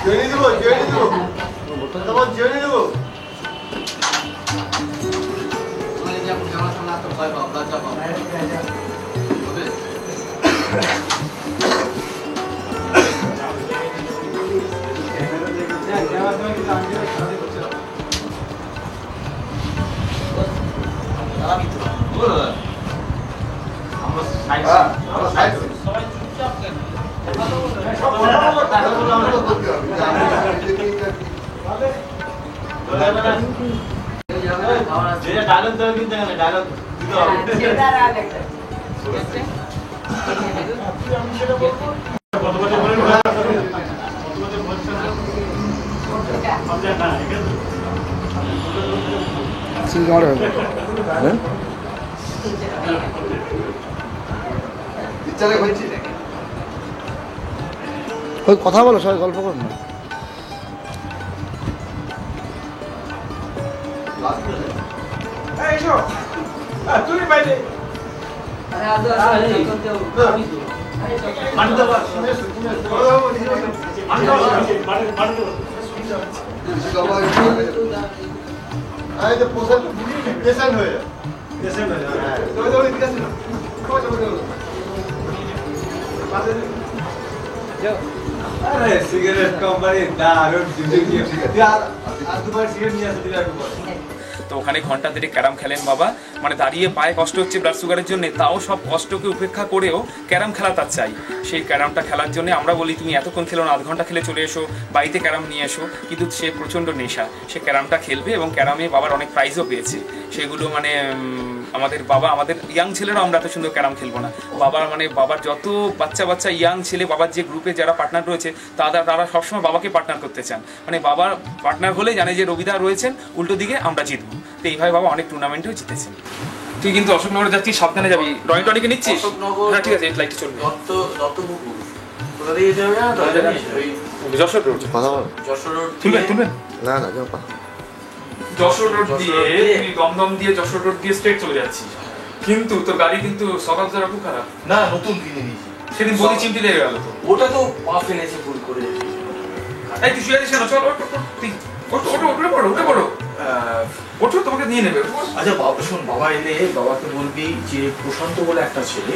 জয়েনি দেবো তোমার জয়েনি দেবো ডায়লগ দেওয়া কিন্তু ডায়লগ দিতে ওই কথা বলো, সবাই গল্প করো না। সিগারেট কোম্পানি দারুণ আর দুবার সিগারেট নিয়ে আসতে দিলে তো ওখানে ঘন্টা দেড়েক ক্যারাম খেলেন বাবা, মানে দাঁড়িয়ে পায়ে কষ্ট হচ্ছে ব্লাড সুগারের জন্য, তাও সব কষ্টকে উপেক্ষা করেও ক্যারাম খেলা তার চাই। সেই ক্যারামটা খেলার জন্য আমরা বলি তুমি এতক্ষণ খেলো না, 0.5 ঘন্টা খেলে চলে এসো, বাড়িতে ক্যারাম নিয়ে এসো, কিন্তু সে প্রচণ্ড নেশা, সে ক্যারামটা খেলবে এবং ক্যারামে বাবার অনেক প্রাইজও পেয়েছে। সেগুলো মানে আমাদের বাবা, আমাদের ইয়াং ছেলেরা আমরা এত সুন্দর ক্যারাম খেলবো না, বাবার যত বাচ্চা ইয়াং ছেলে, বাবার যে গ্রুপে যারা পার্টনার রয়েছে তারা সবসময় বাবাকে পার্টনার করতে চান, মানে বাবার পার্টনার হলে জানে যে রবিদা রয়েছেন, উল্টো দিকে আমরা জিতবো। তো এইভাবে বাবা অনেক টুর্নামেন্টেও জিতেছেন। তুই কিন্তু অশোকনগরে যাচ্ছিস, সাবধানে যাবি, ড্রয়িং টনিকে নিচ্ছিস? হ্যাঁ ঠিক আছে, লাইটটা চলবে। যশোর রোড, তুলবেন না না যশোর রোড দিয়ে দমদম দিয়ে যশোর রোড দিয়ে স্ট্রেট চলে যাচ্ছিস, কিন্তু তোর গাড়ি কিন্তু সকাল খুব খারাপ। না, নতুন কিনে নিয়েছি, সেদিন বলি চিমটি লেগে গেল তো। ওটা তো পা ফেলেছে ভুল করে। এই তুই শুয়ে আছিস কেন? চল ওঠ, উঠে পড়ো। ওঠো, তোমাকে নিয়ে নেবে। আচ্ছা বাবা শোন, বাবা এলে বাবাকে বলবি যে প্রশান্ত বলে একটা ছেলে,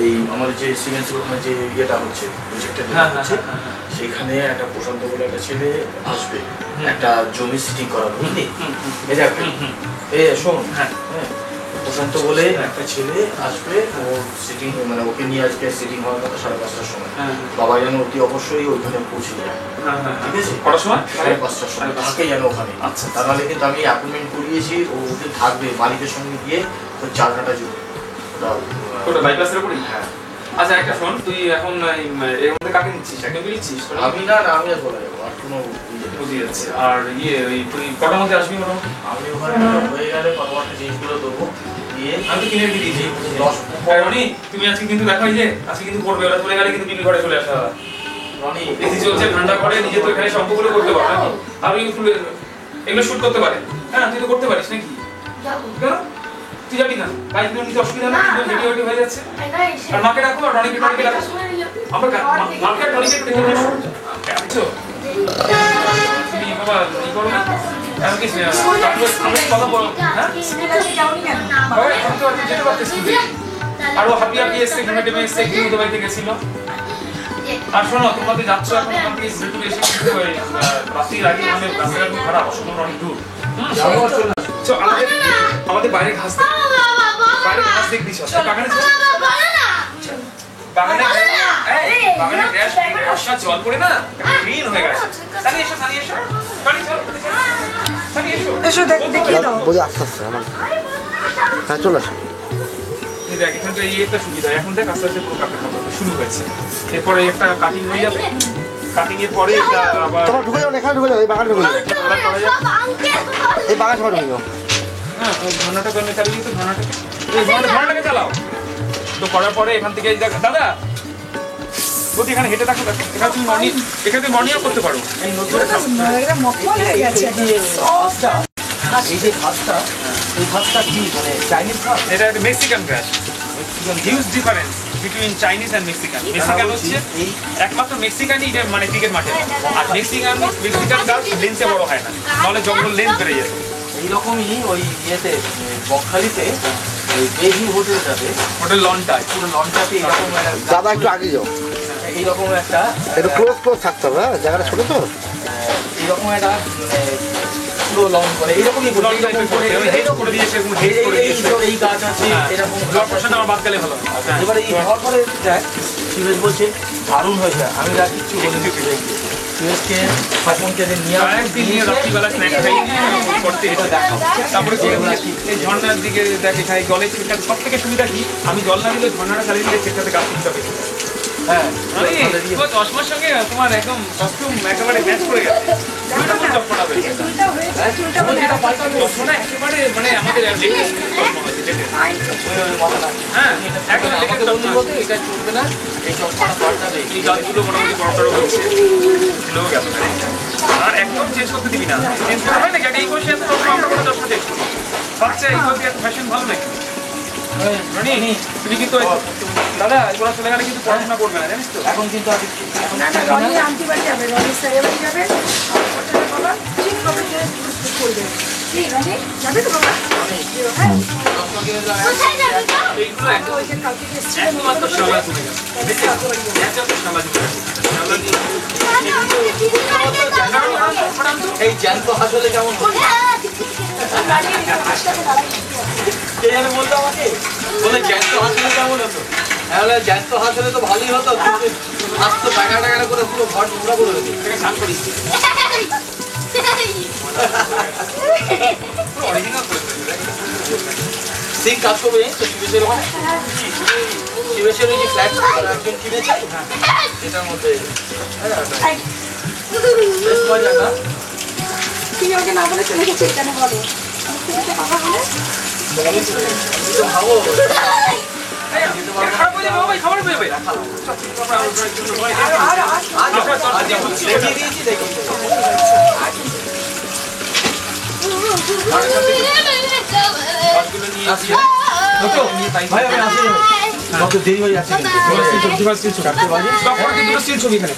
এই আমাদের যে সিমেন্স যে ইয়েটা হচ্ছে প্রজেক্টটা হচ্ছে সেখানে একটা প্রশান্ত বলে একটা ছেলে আসবে, একটা জমি সিটিং করা, বুঝলি? এই দেখ এ শোন, হ্যাঁ প্রশান্ত বলে একটা ছেলে আসবে, ও সিটিং মানে ওকে নিয়ে আজকে সিটিং হওয়ার কথা 5:30টার সময়। বাবা যেন অতি অবশ্যই ওইখানে পৌঁছে যায়, ঠিক আছে? কটার সময়? 5:30টার সময় থাকে যেন ওখানে। আচ্ছা তাহলে কিন্তু আমি অ্যাপয়েন্টমেন্ট করিয়েছি, ও ওকে থাকবে মালিকের সঙ্গে গিয়ে ওর 4 কাটা জমি ওটা বাইপাসের উপরেই। হ্যাঁ আচ্ছা একটা শোন, তুই এখন এর মধ্যে কাকে নিচ্ছিস? একে নিচ্ছিস? আমি না আমি আর বলা যাবো আর কোনো বুঝে যাচ্ছে। আর ওই তুই কটার মধ্যে আসবি মোটামুটি? আমি ওখানে হয়ে গেলে কতটা জিনিসগুলো দেবো দিয়ে আমি তো কিনে দিয়েছি 10। রনি তুমি আজকে কিন্তু দেখো যে আজকে কিন্তু করবে, ওরা চলে গেলে কিন্তু বিল ঘরে চলে আসা। রনি এসি চলছে, ঠান্ডা করে নিজে তো এখানে সম্পর্কগুলো করতে পারো নাকি? আর এগুলো শুট করতে পারে। হ্যাঁ তুই তো করতে পারিস নাকি? কেন তুই যাবি না? গাড়ি কিনে নিতে অসুবিধা না? ভিডিও হয়ে যাচ্ছে। আর মাকে রাখো, আর রনিকে রাখো। আমরা মাকে আর রনিকে একটু দেখে নেবো। আচ্ছা তুমি বাবা ই করো না, এমন কিছু না, আমরা কথা বলো। হ্যাঁ যেতে পারতেছি। আর ও হাপি এসছে, ঘুমেটে এসছে, ঘুমতে বাড়িতে গেছিল। আর শোনো, তোমরা তো যাচ্ছ এখন ওখান থেকে ঘুরে এসে কিন্তু রাত্রির আগে মানে রাস্তাটা খুব খারাপ, অসম্ভব অনেক দূর। আমাদের বাইরে ঘাস দেখবি, বাগানে বর্ষার জল পড়ে না গ্রিন হয়ে গেছে। চলে আসো। দেখ এখানটা এই একটা সুবিধা, এখন দেখ আস্তে আস্তে পুরো কাটা শুরু হয়েছে। এরপরে একটা কাটিং হয়ে যাবে, কাটিং এর পরে আবার তোমরা ঢুকে যাও, এখানে ঢুকে যাও, এই বাগানে ঢুকে যাও, এই বাগান সবাই ঢুকে যাও। হ্যাঁ ওই ঘন্টাটা করলে চালিয়ে তো ঘন্টাটাকে চালাও তো। করার পরে এখান থেকে দাদা বলছি এখানে হেঁটে থাকো, এখানে তুমি মর্নিং করতে পারো। এই যে ঘাসটা, এই ঘাসটা কি মানে চাইনিজ ঘাস? এটা একটা মেক্সিকান ঘাস। Huge difference between Chinese and Mexican. Mexican হচ্ছে এই একমাত্র মেক্সিকানই মানে ক্রিকেট মাঠে, আর মেক্সিকান গাছ লেন্সে বড় হয় না, নাহলে জঙ্গল লেন্স বেড়ে যেত। এইরকমই ওই ইয়েতে বকখালিতে ওই বেহি হোটেল যাবে, হোটেল লনটায়, পুরো লনটাতে এইরকম দাদা একটু আগে যাও, এইরকম একটা একটু ক্লোজ থাকতে হবে। হ্যাঁ জায়গাটা ছোট তো, এইরকম একটা পুরো লন করে এইরকমই এই গাছ আছে এরকম। আমার বাদ গেলে ভালো। এবারে এই হওয়ার পরে দেখ সুরেশ বলছে দারুণ হয়েছে। আমি আর কিছু বলিনি, সুরেশকে শাসনকে নিয়ে রাত্রিবেলা স্ন্যাক্স খাই করতে এটা দেখো। তারপরে এই ঝর্ণার দিকে দেখ, এখানে জলের সব থেকে সুবিধা কি, আমি জল না দিলে ঝর্ণাটা চালিয়ে দিলে সেটাতে গাছ তুলতে হবে। হ্যাঁ চশমার সঙ্গে তোমার একদম কস্টিউম একেবারে ম্যাচ করে গেছে। চশমাটা একেবারে মানে আমাদের চলবে না, এই চশমাটা পাল্টাবে। এই গাছগুলো মোটামুটি বড় বড় হচ্ছে, আর একদম চেঞ্জ করতে দিবি না। চেঞ্জ করা হয় নাকি? এই বয়সে এত আমরা কোনো চশমা চেঞ্জ করবো? বাচ্চা এই বয়সে এত ফ্যাশন ভালো নাকি? তুমি কিন্তু দাদা এগুলো চলে গেলে কিন্তু পড়াশোনা করবে না, জানিস তো? এখন কিন্তু আন্টি বাড়ি যাবে, রনি স্যারের বাড়ি যাবে, বাবা ঠিক হবে করবে। ঠিক রনি যাবে তো বাবা? এইগুলো একমাত্র শালা চলে গেছে, এই জ্যান্ত হাসলে কেমন কে জানে বলতো আমাকে, বলে জ্যান্ত হাসলে কেমন হতো? তাহলে জ্যান্ত হাসলে তো ভালোই হতো, কিন্তু হাস তো টাকা টাকা করে পুরো ঘর টুকরা করে দিত। স্নান করিস ঠিক কাজ করবে তো শিবেশের ওখানে, শিবেশের ওই যে ফ্ল্যাট একজন কিনেছে এটার মধ্যে মজা না। তুমি ওকে না বলে চলে গেছে, কেন বলো? বাবা বলে ভাবো খবর পেয়ে দেরি হয়ে যাচ্ছে, ছবি এখানে